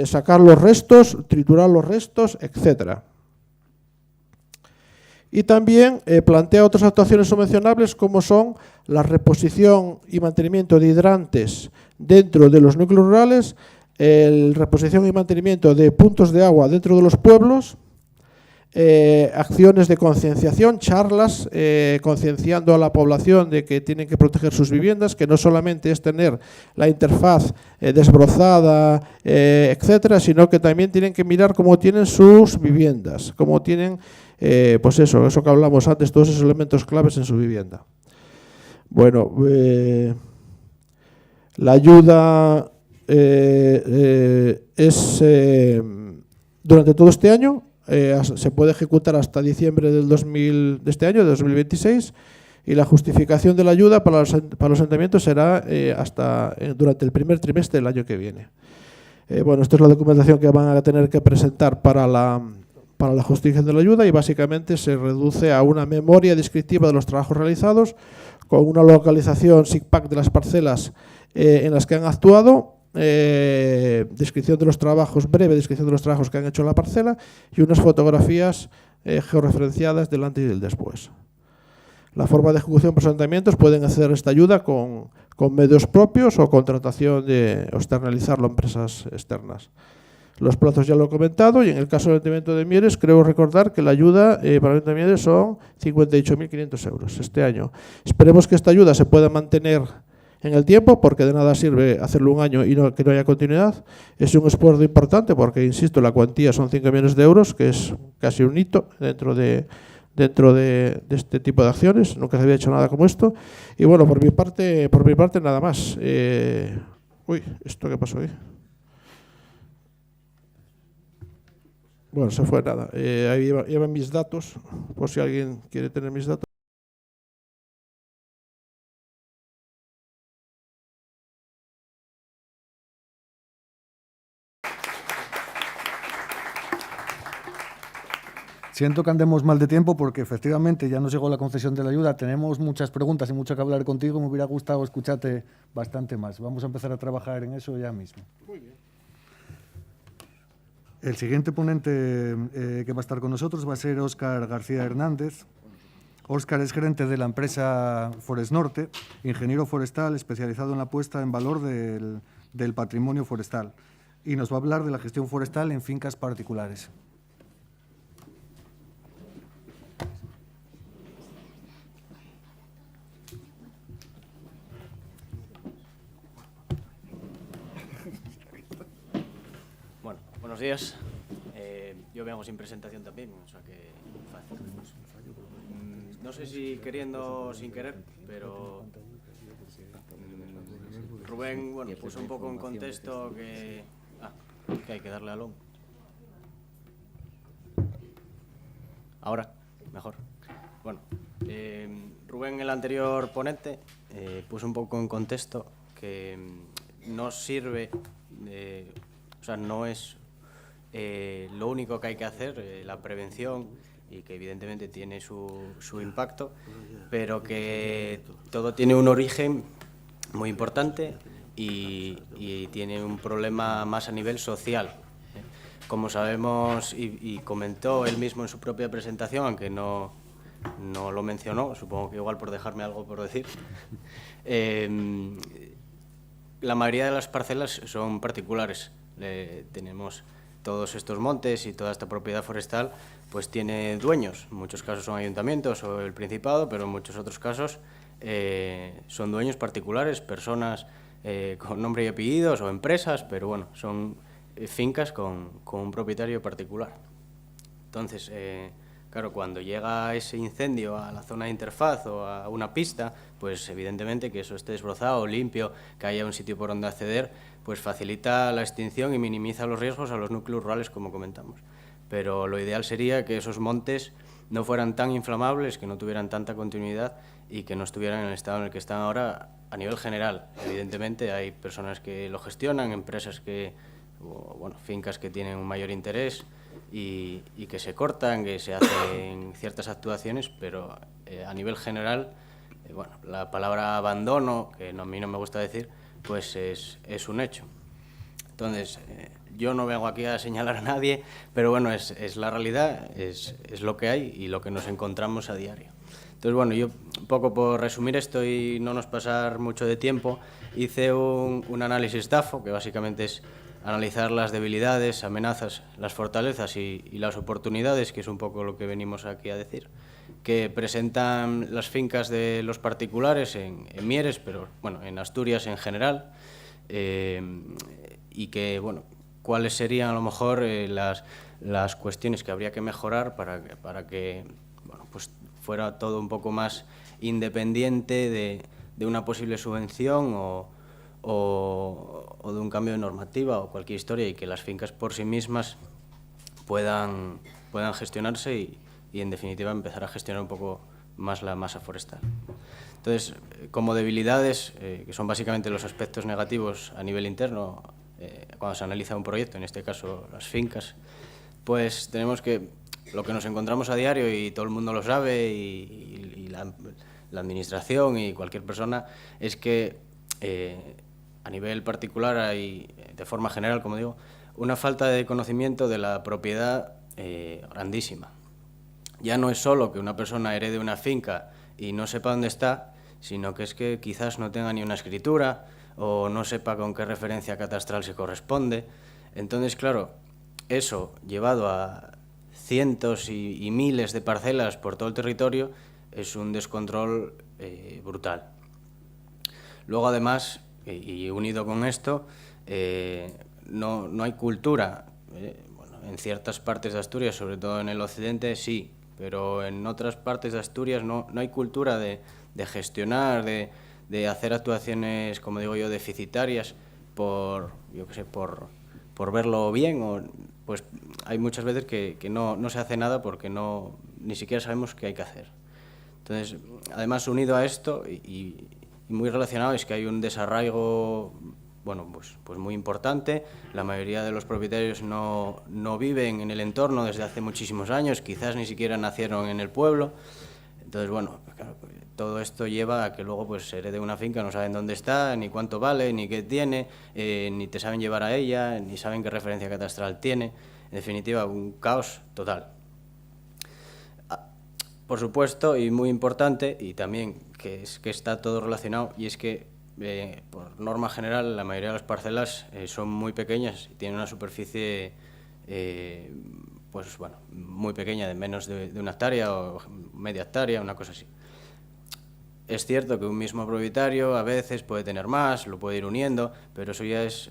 sacar los restos, triturar los restos, etcétera. Y también plantea otras actuaciones subvencionables, como son la reposición y mantenimiento de hidrantes dentro de los núcleos rurales, reposición y mantenimiento de puntos de agua dentro de los pueblos, acciones de concienciación, charlas, concienciando a la población de que tienen que proteger sus viviendas, que no solamente es tener la interfaz desbrozada, etcétera, sino que también tienen que mirar cómo tienen sus viviendas, cómo tienen, pues eso que hablamos antes, todos esos elementos claves en su vivienda. Bueno, la ayuda es durante todo este año. Se puede ejecutar hasta diciembre de este año, de 2026, y la justificación de la ayuda para los ayuntamientos será durante el primer trimestre del año que viene. Bueno, esta es la documentación que van a tener que presentar para la justificación de la ayuda, y básicamente se reduce a una memoria descriptiva de los trabajos realizados, con una localización SICPAC de las parcelas en las que han actuado, descripción de los trabajos, breve descripción de los trabajos que han hecho en la parcela, y unas fotografías georreferenciadas del antes y del después. La forma de ejecución por los ayuntamientos pueden hacer esta ayuda con medios propios o contratación o externalizarlo a empresas externas. Los plazos ya lo he comentado, y en el caso del Ayuntamiento de Mieres, creo recordar que la ayuda para el Ayuntamiento de Mieres son 58.500 euros este año. Esperemos que esta ayuda se pueda mantener en el tiempo, porque de nada sirve hacerlo un año y que no haya continuidad. Es un esfuerzo importante porque, insisto, la cuantía son 5 millones de euros, que es casi un hito dentro de este tipo de acciones. Nunca se había hecho nada como esto. Y bueno, por mi parte nada más. Uy, ¿esto qué pasó ahí? Bueno, se fue nada. Ahí llevan mis datos, por si alguien quiere tener mis datos. Siento que andemos mal de tiempo porque efectivamente ya nos llegó la concesión de la ayuda. Tenemos muchas preguntas y mucho que hablar contigo. Me hubiera gustado escucharte bastante más. Vamos a empezar a trabajar en eso ya mismo. Muy bien. El siguiente ponente que va a estar con nosotros va a ser Óscar García Hernández. Óscar es gerente de la empresa Forest Norte, ingeniero forestal especializado en la puesta en valor del patrimonio forestal, y nos va a hablar de la gestión forestal en fincas particulares. Buenos días. Yo vengo sin presentación también, o sea que fácil. No sé si queriendo o sin querer, pero Rubén, bueno, puso un poco en contexto que hay que darle al on. Ahora, mejor. Bueno, Rubén, el anterior ponente, puso un poco en contexto que no sirve, o sea, no es lo único que hay que hacer, la prevención, y que evidentemente tiene su impacto, pero que todo tiene un origen muy importante y tiene un problema más a nivel social. Como sabemos, y comentó él mismo en su propia presentación, aunque no lo mencionó, supongo que igual por dejarme algo por decir, la mayoría de las parcelas son particulares. todos estos montes y toda esta propiedad forestal pues tiene dueños. En muchos casos son ayuntamientos o el Principado, pero en muchos otros casos son dueños particulares, personas con nombre y apellidos o empresas, pero bueno, son fincas con un propietario particular. Entonces, claro, cuando llega ese incendio a la zona de interfaz o a una pista, pues evidentemente que eso esté desbrozado, limpio, que haya un sitio por donde acceder, pues facilita la extinción y minimiza los riesgos a los núcleos rurales, como comentamos. Pero lo ideal sería que esos montes no fueran tan inflamables, que no tuvieran tanta continuidad y que no estuvieran en el estado en el que están ahora a nivel general. Evidentemente hay personas que lo gestionan, empresas que, bueno, fincas que tienen un mayor interés y que se cortan, que se hacen ciertas actuaciones, pero a nivel general, bueno, la palabra abandono, que a mí no me gusta decir, pues es un hecho. Entonces, yo no vengo aquí a señalar a nadie, pero bueno, es la realidad, es lo que hay y lo que nos encontramos a diario. Entonces, bueno, yo un poco por resumir esto y no nos pasar mucho de tiempo, hice un análisis DAFO, que básicamente es analizar las debilidades, amenazas, las fortalezas y las oportunidades, que es un poco lo que venimos aquí a decir, que presentan las fincas de los particulares en Mieres, pero bueno, en Asturias en general, y que, bueno, cuáles serían a lo mejor las cuestiones que habría que mejorar para que bueno, pues fuera todo un poco más independiente de una posible subvención o de un cambio de normativa o cualquier historia, y que las fincas por sí mismas puedan gestionarse y en definitiva empezar a gestionar un poco más la masa forestal. Entonces, como debilidades, que son básicamente los aspectos negativos a nivel interno, cuando se analiza un proyecto, en este caso las fincas, pues tenemos que lo que nos encontramos a diario, y todo el mundo lo sabe, y la administración y cualquier persona, es que a nivel particular hay, de forma general, como digo, una falta de conocimiento de la propiedad grandísima. Ya no es solo que una persona herede una finca y no sepa dónde está, sino que es que quizás no tenga ni una escritura o no sepa con qué referencia catastral se corresponde. Entonces, claro, eso llevado a cientos y miles de parcelas por todo el territorio es un descontrol brutal. Luego, además, y unido con esto, no hay cultura. Bueno, en ciertas partes de Asturias, sobre todo en el occidente, sí, pero en otras partes de Asturias no hay cultura de gestionar, de hacer actuaciones, como digo yo, deficitarias por verlo bien, o pues hay muchas veces que no se hace nada porque ni siquiera sabemos qué hay que hacer. Entonces, además, unido a esto y muy relacionado, es que hay un desarraigo, bueno, pues muy importante. La mayoría de los propietarios no viven en el entorno desde hace muchísimos años, quizás ni siquiera nacieron en el pueblo. Entonces, bueno, claro, todo esto lleva a que luego pues se herede una finca, no saben dónde está, ni cuánto vale, ni qué tiene, ni te saben llevar a ella, ni saben qué referencia catastral tiene. En definitiva, un caos total. Por supuesto, y muy importante, y también que está todo relacionado, y es que por norma general la mayoría de las parcelas son muy pequeñas y tienen una superficie pues bueno, muy pequeña, de menos de una hectárea o media hectárea, una cosa así. Es cierto que un mismo propietario a veces puede tener más, lo puede ir uniendo, pero eso ya es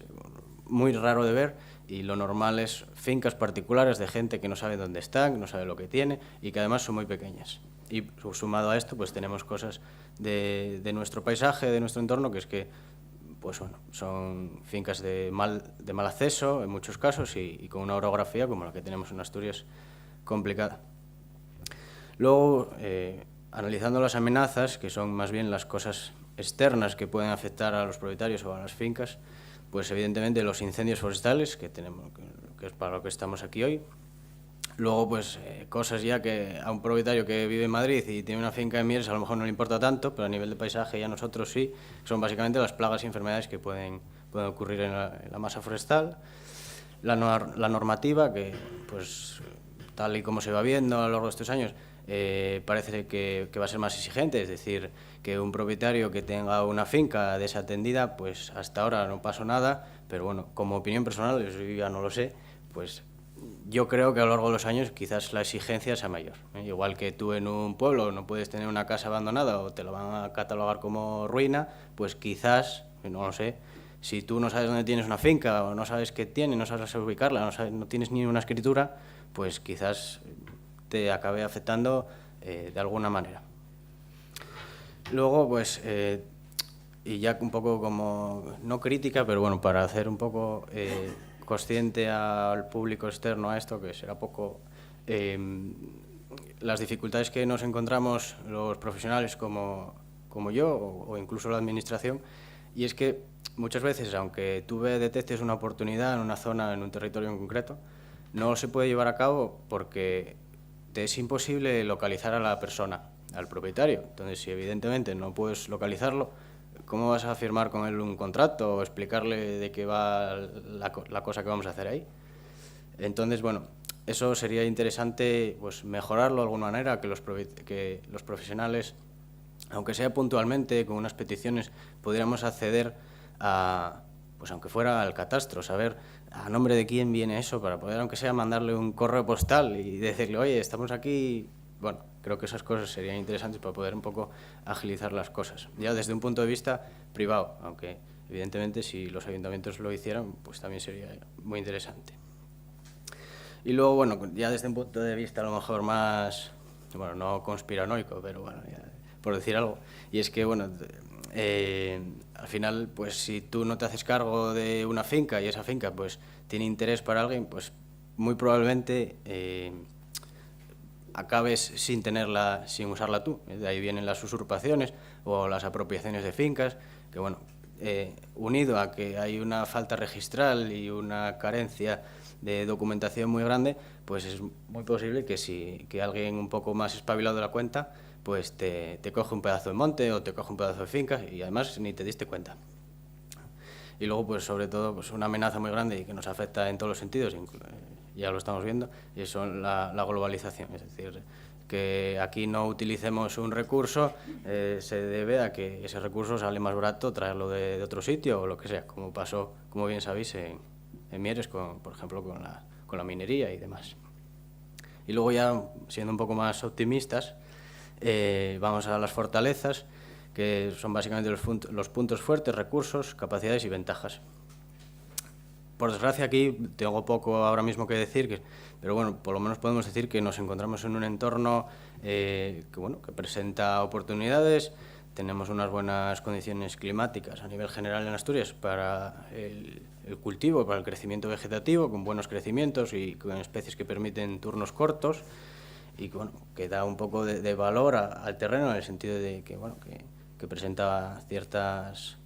muy raro de ver, y lo normal es fincas particulares de gente que no sabe dónde están, que no sabe lo que tiene y que además son muy pequeñas. Y sumado a esto, pues tenemos cosas de nuestro paisaje, de nuestro entorno, que es que pues bueno, son fincas de mal acceso en muchos casos y con una orografía como la que tenemos en Asturias complicada. Luego, analizando las amenazas, que son más bien las cosas externas que pueden afectar a los propietarios o a las fincas, pues evidentemente los incendios forestales, que es para lo que estamos aquí hoy. Luego, pues cosas ya que a un propietario que vive en Madrid y tiene una finca en Mieres a lo mejor no le importa tanto, pero a nivel de paisaje ya nosotros sí, son básicamente las plagas y enfermedades que pueden ocurrir en la masa forestal. La normativa, que pues tal y como se va viendo a lo largo de estos años, parece que va a ser más exigente, es decir, que un propietario que tenga una finca desatendida, pues hasta ahora no pasó nada, pero bueno, como opinión personal, eso yo ya no lo sé, pues yo creo que a lo largo de los años quizás la exigencia sea mayor. Igual que tú en un pueblo no puedes tener una casa abandonada o te lo van a catalogar como ruina, pues quizás, no lo sé, si tú no sabes dónde tienes una finca o no sabes qué tiene, no sabes ubicarla, no tienes ni una escritura, pues quizás te acabe afectando de alguna manera. Luego, pues, y ya un poco como, no crítica, pero bueno, para hacer un poco consciente al público externo a esto, que será poco, las dificultades que nos encontramos los profesionales como yo o incluso la administración, y es que muchas veces, aunque tú detectes una oportunidad en una zona, en un territorio en concreto, no se puede llevar a cabo porque te es imposible localizar a la persona, al propietario. Entonces, si evidentemente no puedes localizarlo, ¿cómo vas a firmar con él un contrato o explicarle de qué va la cosa que vamos a hacer ahí? Entonces, bueno, eso sería interesante pues, mejorarlo de alguna manera, que los profesionales, aunque sea puntualmente, con unas peticiones, pudiéramos acceder a, pues aunque fuera al catastro, saber a nombre de quién viene eso, para poder, aunque sea, mandarle un correo postal y decirle, oye, estamos aquí. Bueno, creo que esas cosas serían interesantes para poder un poco agilizar las cosas. Ya desde un punto de vista privado, aunque evidentemente si los ayuntamientos lo hicieran, pues también sería muy interesante. Y luego, bueno, ya desde un punto de vista a lo mejor más, bueno, no conspiranoico, pero bueno, ya, por decir algo, y es que, bueno, al final, pues si tú no te haces cargo de una finca y esa finca pues tiene interés para alguien, pues muy probablemente acabes sin usarla tú. De ahí vienen las usurpaciones o las apropiaciones de fincas, que bueno, unido a que hay una falta registral y una carencia de documentación muy grande, pues es muy posible que alguien un poco más espabilado de la cuenta pues te coge un pedazo de monte o te coge un pedazo de finca y además ni te diste cuenta. Y luego, pues sobre todo, pues una amenaza muy grande y que nos afecta en todos los sentidos, ya lo estamos viendo, y son la globalización. Es decir, que aquí no utilicemos un recurso se debe a que ese recurso sale más barato traerlo de otro sitio o lo que sea, como pasó, como bien sabéis, en Mieres, por ejemplo, con la minería y demás. Y luego ya, siendo un poco más optimistas, vamos a las fortalezas, que son básicamente los puntos fuertes, recursos, capacidades y ventajas. Por desgracia aquí tengo poco ahora mismo que decir, pero bueno, por lo menos podemos decir que nos encontramos en un entorno que presenta oportunidades. Tenemos unas buenas condiciones climáticas a nivel general en Asturias para el cultivo, para el crecimiento vegetativo, con buenos crecimientos y con especies que permiten turnos cortos y bueno, que da un poco de valor al terreno en el sentido de que, bueno, que presenta ciertas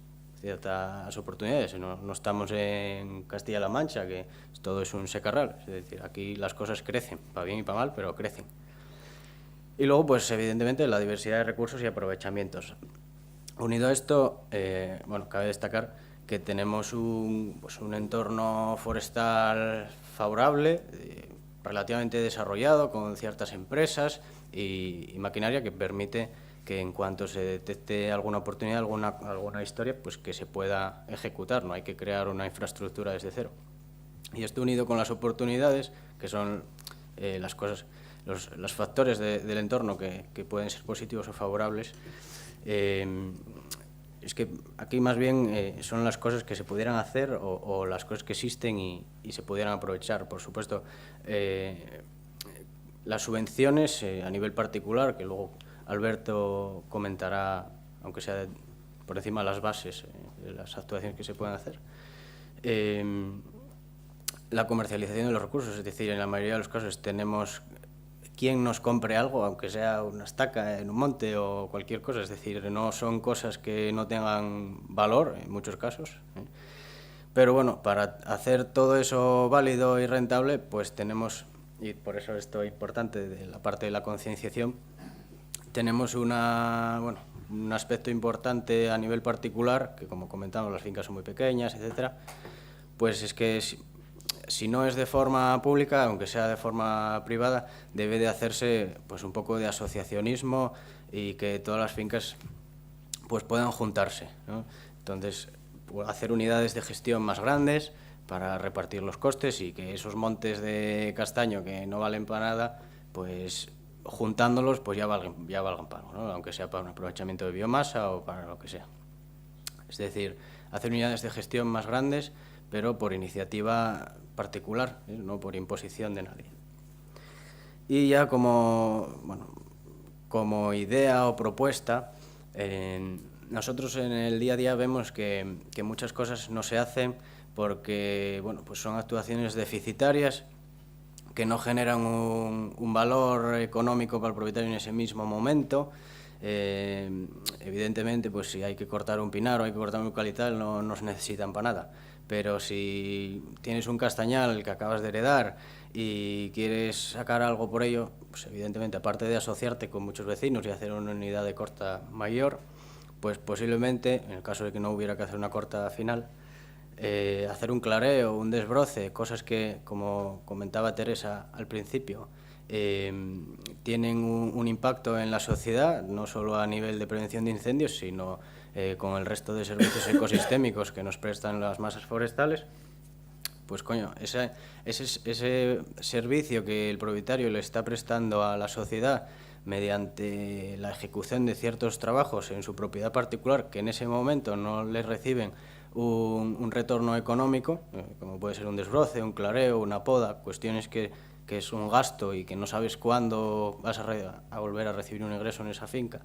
oportunidades. No estamos en Castilla-La Mancha, que todo es un secarral. Es decir, aquí las cosas crecen, para bien y para mal, pero crecen. Y luego, pues evidentemente, la diversidad de recursos y aprovechamientos. Unido a esto, bueno, cabe destacar que tenemos un entorno forestal favorable, relativamente desarrollado, con ciertas empresas y maquinaria que permite que en cuanto se detecte alguna oportunidad, alguna historia, pues que se pueda ejecutar, no hay que crear una infraestructura desde cero. Y esto unido con las oportunidades, que son las cosas, los factores del entorno que pueden ser positivos o favorables, es que aquí más bien son las cosas que se pudieran hacer o las cosas que existen y se pudieran aprovechar. Por supuesto, las subvenciones a nivel particular, que luego Alberto comentará, aunque sea por encima de las bases de las actuaciones que se pueden hacer. La comercialización de los recursos, es decir, en la mayoría de los casos tenemos quien nos compre algo, aunque sea una estaca en un monte o cualquier cosa, es decir, no son cosas que no tengan valor en muchos casos. Pero bueno, para hacer todo eso válido y rentable, pues tenemos, y por eso esto es importante de la parte de la concienciación, tenemos un aspecto importante a nivel particular, que como comentamos, las fincas son muy pequeñas, etcétera, pues es que si no es de forma pública, aunque sea de forma privada, debe de hacerse pues un poco de asociacionismo y que todas las fincas pues puedan juntarse, ¿no? Entonces, hacer unidades de gestión más grandes para repartir los costes y que esos montes de castaño que no valen para nada, pues juntándolos pues ya valgan para algo, ¿no? Aunque sea para un aprovechamiento de biomasa o para lo que sea. Es decir, hacer unidades de gestión más grandes, pero por iniciativa particular, no por imposición de nadie. Y ya como idea o propuesta, nosotros en el día a día vemos que muchas cosas no se hacen porque pues son actuaciones deficitarias que no generan un valor económico para el propietario en ese mismo momento. Evidentemente, pues si hay que cortar un pinar o hay que cortar un eucaliptal no se necesitan para nada, pero si tienes un castañal que acabas de heredar y quieres sacar algo por ello, pues evidentemente, aparte de asociarte con muchos vecinos y hacer una unidad de corta mayor, pues posiblemente, en el caso de que no hubiera que hacer una corta final, hacer un clareo, un desbroce, cosas que, como comentaba Teresa al principio, tienen un impacto en la sociedad, no solo a nivel de prevención de incendios, sino con el resto de servicios ecosistémicos que nos prestan las masas forestales. Pues coño, ese servicio que el propietario le está prestando a la sociedad mediante la ejecución de ciertos trabajos en su propiedad particular, que en ese momento no le reciben un retorno económico, como puede ser un desbroce, un clareo, una poda, cuestiones que es un gasto y que no sabes cuándo vas a volver a recibir un ingreso en esa finca,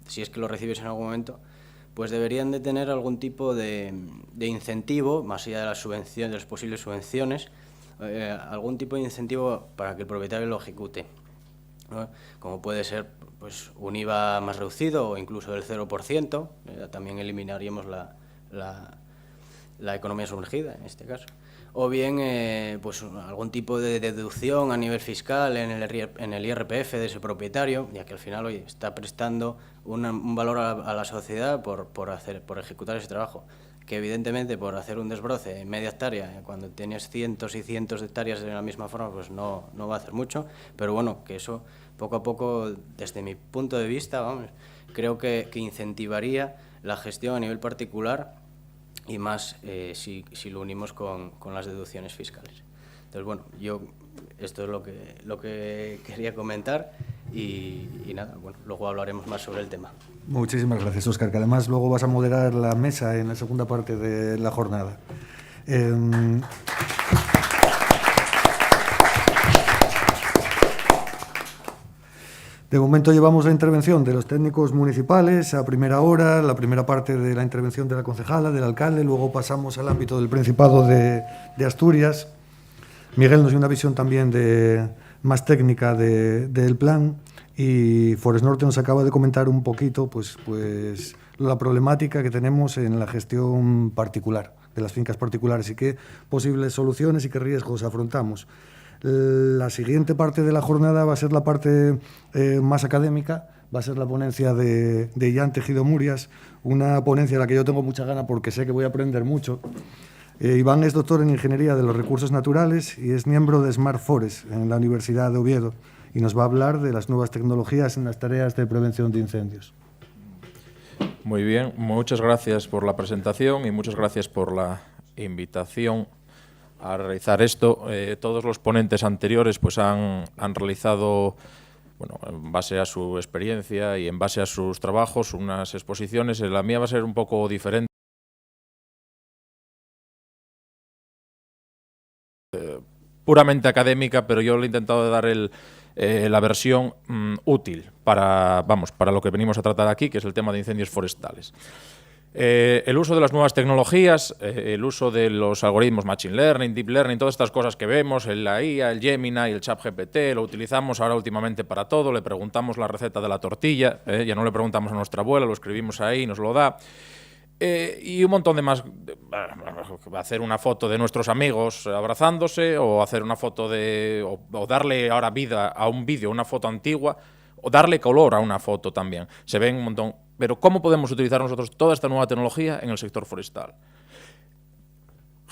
si es que lo recibes en algún momento, pues deberían de tener algún tipo de incentivo, más allá de las subvenciones, de las posibles subvenciones, algún tipo de incentivo para que el propietario lo ejecute, ¿no? Como puede ser pues un IVA más reducido o incluso del 0%, también eliminaríamos la economía sumergida en este caso. O bien pues algún tipo de deducción a nivel fiscal en el IRPF de ese propietario, ya que al final hoy está prestando un valor a la sociedad por ejecutar ese trabajo, que evidentemente por hacer un desbroce en media hectárea, cuando tienes cientos y cientos de hectáreas de la misma forma, pues no va a hacer mucho, pero bueno, que eso poco a poco, desde mi punto de vista, vamos, creo que incentivaría la gestión a nivel particular, y más si lo unimos con las deducciones fiscales. Entonces, bueno, esto es lo que quería comentar y nada, bueno, luego hablaremos más sobre el tema. Muchísimas gracias, Óscar, que además luego vas a moderar la mesa en la segunda parte de la jornada. De momento llevamos la intervención de los técnicos municipales a primera hora, la primera parte de la intervención de la concejala, del alcalde, luego pasamos al ámbito del Principado de Asturias. Miguel nos dio una visión también más técnica del plan y Forest Norte nos acaba de comentar un poquito pues la problemática que tenemos en la gestión particular, de las fincas particulares y qué posibles soluciones y qué riesgos afrontamos. La siguiente parte de la jornada va a ser la parte más académica, va a ser la ponencia de Jan Tejido Murias, una ponencia a la que yo tengo mucha gana porque sé que voy a aprender mucho. Iván es doctor en Ingeniería de los Recursos Naturales y es miembro de Smart Forest en la Universidad de Oviedo y nos va a hablar de las nuevas tecnologías en las tareas de prevención de incendios. Muy bien, muchas gracias por la presentación y muchas gracias por la invitación a realizar esto. Todos los ponentes anteriores pues han realizado, bueno, en base a su experiencia y en base a sus trabajos, unas exposiciones. La mía va a ser un poco diferente. Puramente académica, pero yo le he intentado dar la versión útil para lo que venimos a tratar aquí, que es el tema de incendios forestales. El uso de las nuevas tecnologías, el uso de los algoritmos Machine Learning, Deep Learning, todas estas cosas que vemos, la IA, el Gemini, el ChatGPT, lo utilizamos ahora últimamente para todo, le preguntamos la receta de la tortilla, ya no le preguntamos a nuestra abuela, lo escribimos ahí y nos lo da. Y un montón de más, hacer una foto de nuestros amigos abrazándose, o hacer una foto o darle ahora vida a un vídeo, una foto antigua, o darle color a una foto también. Se ven un montón. Pero ¿cómo podemos utilizar nosotros toda esta nueva tecnología en el sector forestal?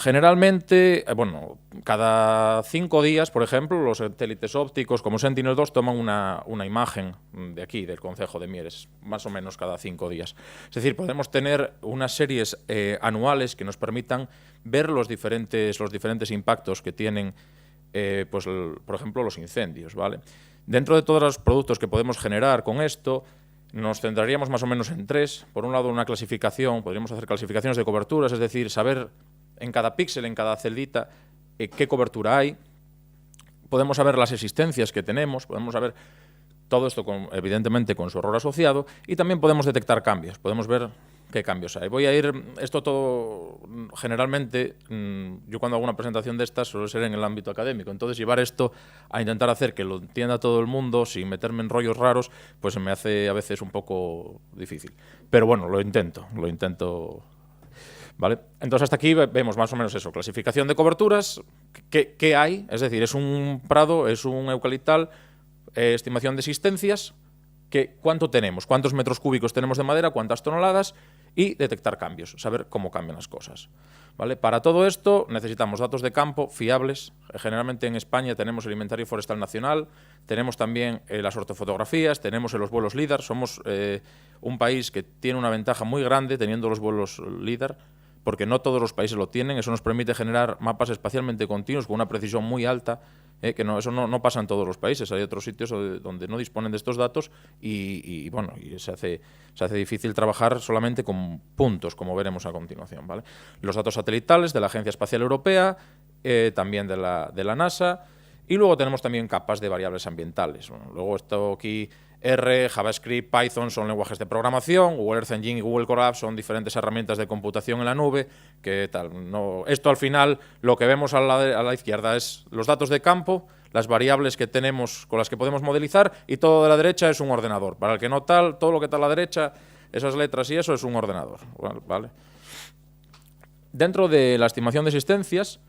Generalmente, bueno, cada 5 días, por ejemplo, los satélites ópticos como Sentinel-2 toman una imagen de aquí, del concejo de Mieres, más o menos cada 5 días. Es decir, podemos tener unas series anuales que nos permitan ver los diferentes impactos que tienen, pues, por ejemplo, los incendios, ¿vale? Dentro de todos los productos que podemos generar con esto, nos centraríamos más o menos en 3. Por un lado, una clasificación, podríamos hacer clasificaciones de coberturas, es decir, saber en cada píxel, en cada celda, qué cobertura hay. Podemos saber las existencias que tenemos, podemos saber todo esto, evidentemente, con su error asociado, y también podemos detectar cambios, podemos ver qué cambios hay. Esto todo, generalmente, yo cuando hago una presentación de estas suele ser en el ámbito académico, entonces llevar esto a intentar hacer que lo entienda todo el mundo sin meterme en rollos raros, pues se me hace a veces un poco difícil. Pero bueno, lo intento. ¿Vale? Entonces hasta aquí vemos más o menos eso, clasificación de coberturas, ¿qué hay? Es decir, es un prado, es un eucaliptal, estimación de existencias, cuánto tenemos, cuántos metros cúbicos tenemos de madera, cuántas toneladas, y detectar cambios, saber cómo cambian las cosas. ¿Vale? Para todo esto necesitamos datos de campo fiables. Generalmente en España tenemos el Inventario Forestal Nacional, tenemos también las ortofotografías, tenemos los vuelos LIDAR. Somos un país que tiene una ventaja muy grande teniendo los vuelos LIDAR, porque no todos los países lo tienen. Eso nos permite generar mapas espacialmente continuos con una precisión muy alta, eso no pasa en todos los países. Hay otros sitios donde no disponen de estos datos y se hace difícil trabajar solamente con puntos, como veremos a continuación, ¿vale? Los datos satelitales de la Agencia Espacial Europea, también de la NASA, y luego tenemos también capas de variables ambientales. Bueno, luego esto aquí, R, JavaScript, Python son lenguajes de programación, Google Earth Engine y Google Colab son diferentes herramientas de computación en la nube. Esto al final, lo que vemos a la izquierda es los datos de campo, las variables que tenemos con las que podemos modelizar, y todo de la derecha es un ordenador. Para el que no tal, todo lo que está a la derecha, esas letras y eso es un ordenador, ¿vale? Dentro de la estimación de existencias,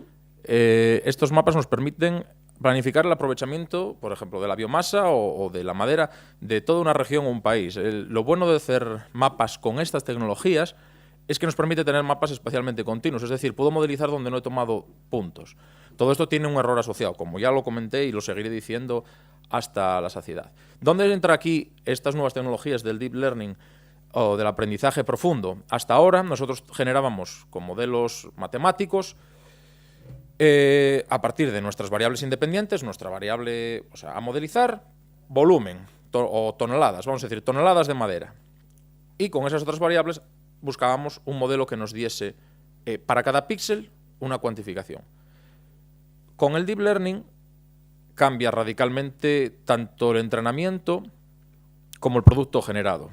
estos mapas nos permiten planificar el aprovechamiento, por ejemplo, de la biomasa o de la madera de toda una región o un país. Lo bueno de hacer mapas con estas tecnologías es que nos permite tener mapas espacialmente continuos, es decir, puedo modelizar donde no he tomado puntos. Todo esto tiene un error asociado, como ya lo comenté y lo seguiré diciendo hasta la saciedad. ¿Dónde entra aquí estas nuevas tecnologías del deep learning o del aprendizaje profundo? Hasta ahora nosotros generábamos con modelos matemáticos a partir de nuestras variables independientes, nuestra variable, a modelizar, volumen o toneladas, vamos a decir, toneladas de madera. Y con esas otras variables buscábamos un modelo que nos diese para cada píxel una cuantificación. Con el Deep Learning cambia radicalmente tanto el entrenamiento como el producto generado.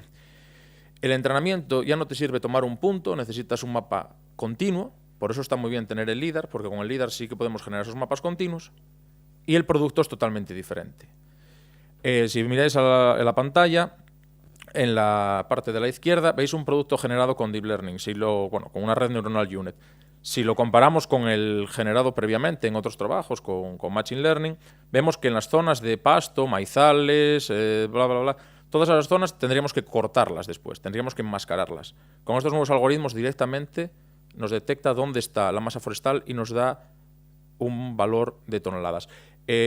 El entrenamiento ya no te sirve tomar un punto, necesitas un mapa continuo. Por eso está muy bien tener el LIDAR, porque con el LIDAR sí que podemos generar esos mapas continuos, y el producto es totalmente diferente. Si miráis a la pantalla, en la parte de la izquierda, veis un producto generado con Deep Learning, con una red neuronal Unit. Si lo comparamos con el generado previamente en otros trabajos, con Machine Learning, vemos que en las zonas de pasto, maizales, todas esas zonas tendríamos que cortarlas después, tendríamos que enmascararlas. Con estos nuevos algoritmos directamente nos detecta dónde está la masa forestal y nos da un valor de toneladas.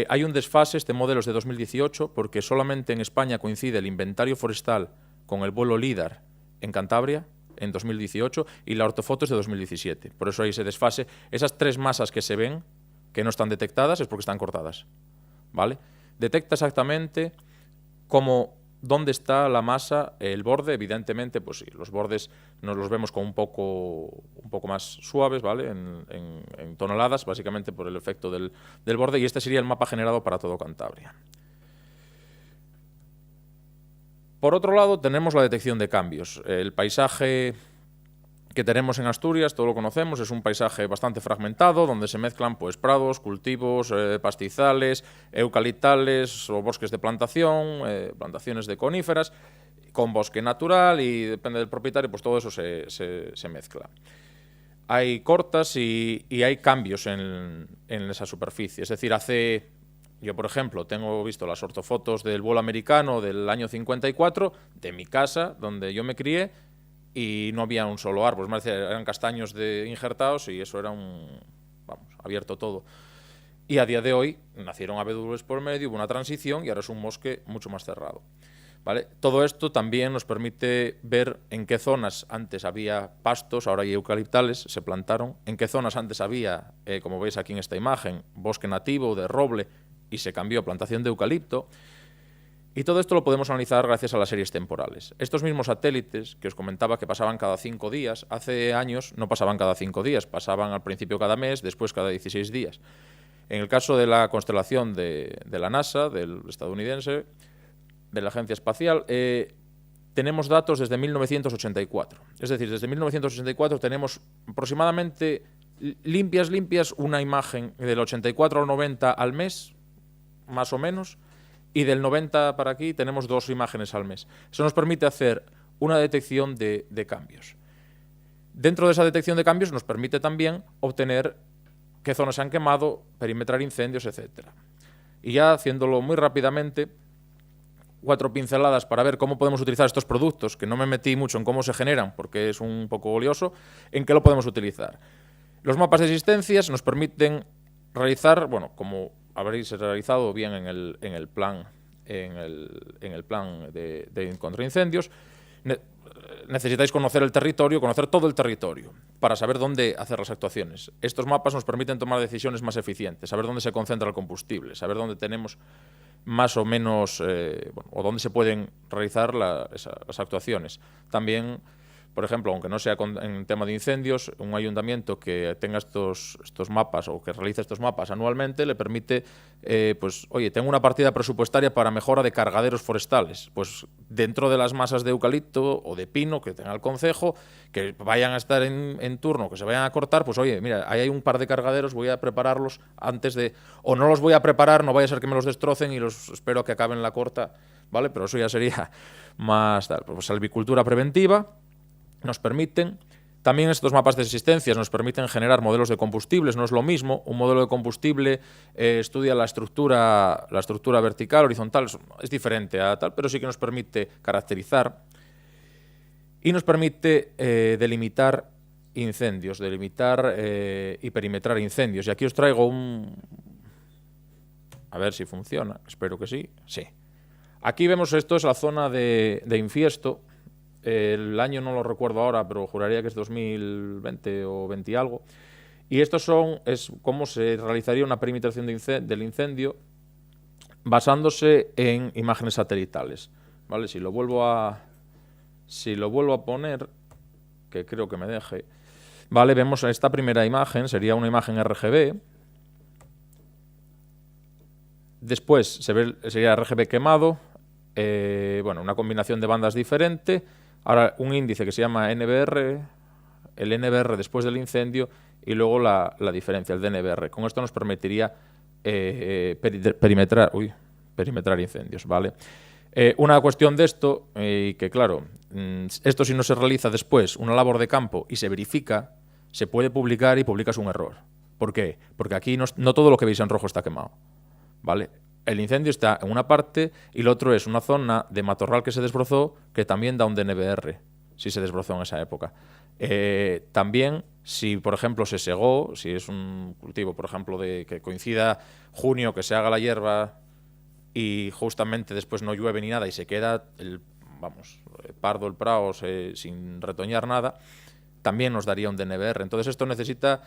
Hay un desfase, este modelo es de 2018, porque solamente en España coincide el inventario forestal con el vuelo LIDAR en Cantabria en 2018 y la ortofoto es de 2017. Por eso hay ese desfase. Esas 3 masas que se ven, que no están detectadas, es porque están cortadas, ¿vale? Detecta exactamente dónde está la masa, el borde, evidentemente, pues sí, los bordes nos los vemos con un poco más suaves, ¿vale? En toneladas, básicamente por el efecto del borde, y este sería el mapa generado para todo Cantabria. Por otro lado, tenemos la detección de cambios. El paisaje que tenemos en Asturias, todo lo conocemos, es un paisaje bastante fragmentado, donde se mezclan pues prados, cultivos, pastizales, eucaliptales o bosques de plantación, plantaciones de coníferas, con bosque natural y depende del propietario, pues todo eso se mezcla. Hay cortas y hay cambios en esa superficie, es decir, yo, por ejemplo, tengo visto las ortofotos del vuelo americano del año 54, de mi casa, donde yo me crié, y no había un solo árbol, es más, eran castaños injertados y eso era abierto todo. Y a día de hoy nacieron abedules por medio, hubo una transición y ahora es un bosque mucho más cerrado. ¿Vale? Todo esto también nos permite ver en qué zonas antes había pastos, ahora hay eucaliptales, se plantaron, en qué zonas antes había, como veis aquí en esta imagen, bosque nativo de roble y se cambió a plantación de eucalipto. Y todo esto lo podemos analizar gracias a las series temporales. Estos mismos satélites que os comentaba que pasaban cada 5 días, hace años no pasaban cada 5 días, pasaban al principio cada mes, después cada 16 días. En el caso de la constelación de la NASA, del estadounidense, de la Agencia Espacial, tenemos datos desde 1984. Es decir, desde 1984 tenemos aproximadamente limpias una imagen del 84 al 90 al mes, más o menos, y del 90 para aquí tenemos 2 imágenes al mes. Eso nos permite hacer una detección de cambios. Dentro de esa detección de cambios nos permite también obtener qué zonas se han quemado, perimetrar incendios, etc. Y ya haciéndolo muy rápidamente, 4 pinceladas para ver cómo podemos utilizar estos productos, que no me metí mucho en cómo se generan, porque es un poco lioso, en qué lo podemos utilizar. Los mapas de existencias nos permiten realizar, bueno, como habréis realizado bien en el plan de contra incendios, necesitáis conocer el territorio, conocer todo el territorio, para saber dónde hacer las actuaciones. Estos mapas nos permiten tomar decisiones más eficientes, saber dónde se concentra el combustible, saber dónde tenemos más o menos, o dónde se pueden realizar las actuaciones. También, por ejemplo, aunque no sea en tema de incendios, un ayuntamiento que tenga estos mapas o que realice estos mapas anualmente le permite, pues, oye, tengo una partida presupuestaria para mejora de cargaderos forestales. Pues dentro de las masas de eucalipto o de pino que tenga el concejo, que vayan a estar en turno, que se vayan a cortar, pues oye, mira, ahí hay un par de cargaderos, voy a prepararlos antes de... O no los voy a preparar, no vaya a ser que me los destrocen y los espero a que acaben la corta, ¿vale? Pero eso ya sería más tal. Pues salvicultura preventiva nos permiten. También estos mapas de existencias nos permiten generar modelos de combustibles. No es lo mismo, un modelo de combustible estudia la estructura vertical, horizontal, es diferente a tal, pero sí que nos permite caracterizar y nos permite delimitar incendios, y perimetrar incendios. Y aquí os traigo a ver si funciona, espero que sí. Sí. Aquí vemos, esto es la zona de Infiesto. El año no lo recuerdo ahora, pero juraría que es 2020 o 20 y algo. Y estos es cómo se realizaría una perimetración del incendio basándose en imágenes satelitales. ¿Vale? Si lo vuelvo a poner, que creo que me deje, vale, vemos esta primera imagen, sería una imagen RGB. Después sería RGB quemado, bueno, una combinación de bandas diferente. Ahora un índice que se llama NBR, el NBR después del incendio y luego la diferencia, el DNBR. Con esto nos permitiría perimetrar incendios, ¿vale? Una cuestión de esto, que claro, esto si no se realiza después una labor de campo y se verifica, se puede publicar y publicas un error. ¿Por qué? Porque aquí no todo lo que veis en rojo está quemado, ¿vale? El incendio está en una parte y lo otro es una zona de matorral que se desbrozó que también da un DNBR, si se desbrozó en esa época. También, si por ejemplo se segó, si es un cultivo, por ejemplo, de que coincida junio, que se haga la hierba y justamente después no llueve ni nada y se queda pardo el prado sin retoñar nada, también nos daría un DNBR. Entonces esto necesita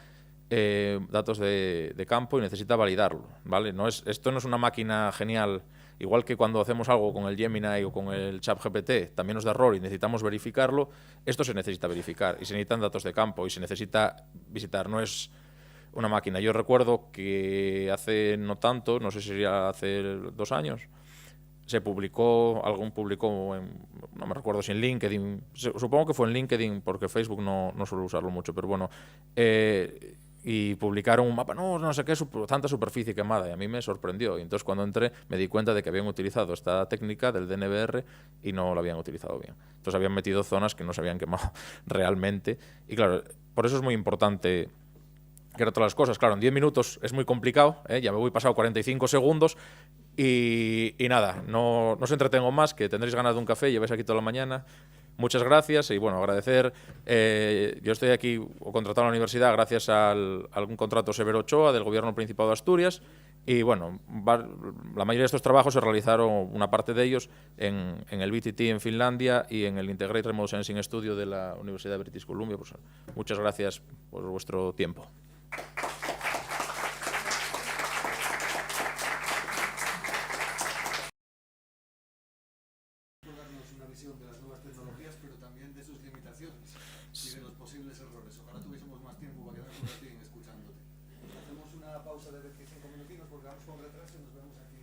datos de campo y necesita validarlo, ¿vale? Esto no es una máquina genial, igual que cuando hacemos algo con el Gemini o con el ChatGPT, también nos da error y necesitamos verificarlo. Esto se necesita verificar y se necesitan datos de campo y se necesita visitar, no es una máquina. Yo recuerdo que hace no tanto, no sé si sería hace 2 años, alguien publicó, no me recuerdo si en LinkedIn, supongo que fue en LinkedIn porque Facebook no suelo usarlo mucho, pero bueno, y publicaron un mapa, no sé qué, tanta superficie quemada, y a mí me sorprendió. Y entonces cuando entré me di cuenta de que habían utilizado esta técnica del DNBR y no lo habían utilizado bien. Entonces habían metido zonas que no se habían quemado realmente. Y claro, por eso es muy importante, que era todas las cosas. Claro, en 10 minutos es muy complicado, ya me voy pasado 45 segundos y nada, no os entretengo más, que tendréis ganas de un café, lleváis aquí toda la mañana. muchas gracias y bueno, agradecer. Yo estoy aquí o contratado en la universidad gracias a algún contrato Severo Ochoa del Gobierno del Principado de Asturias y bueno, la mayoría de estos trabajos se realizaron, una parte de ellos, en el BTT en Finlandia y en el Integrated Remote Sensing Studio de la Universidad de British Columbia. Pues, muchas gracias por vuestro tiempo. Una visión de las nuevas tecnologías, pero también de sus limitaciones y de los posibles errores. Ojalá tuviésemos más tiempo para quedarnos aquí escuchándote. Hacemos una pausa de 25 minutinos porque vamos con retraso y nos vemos aquí.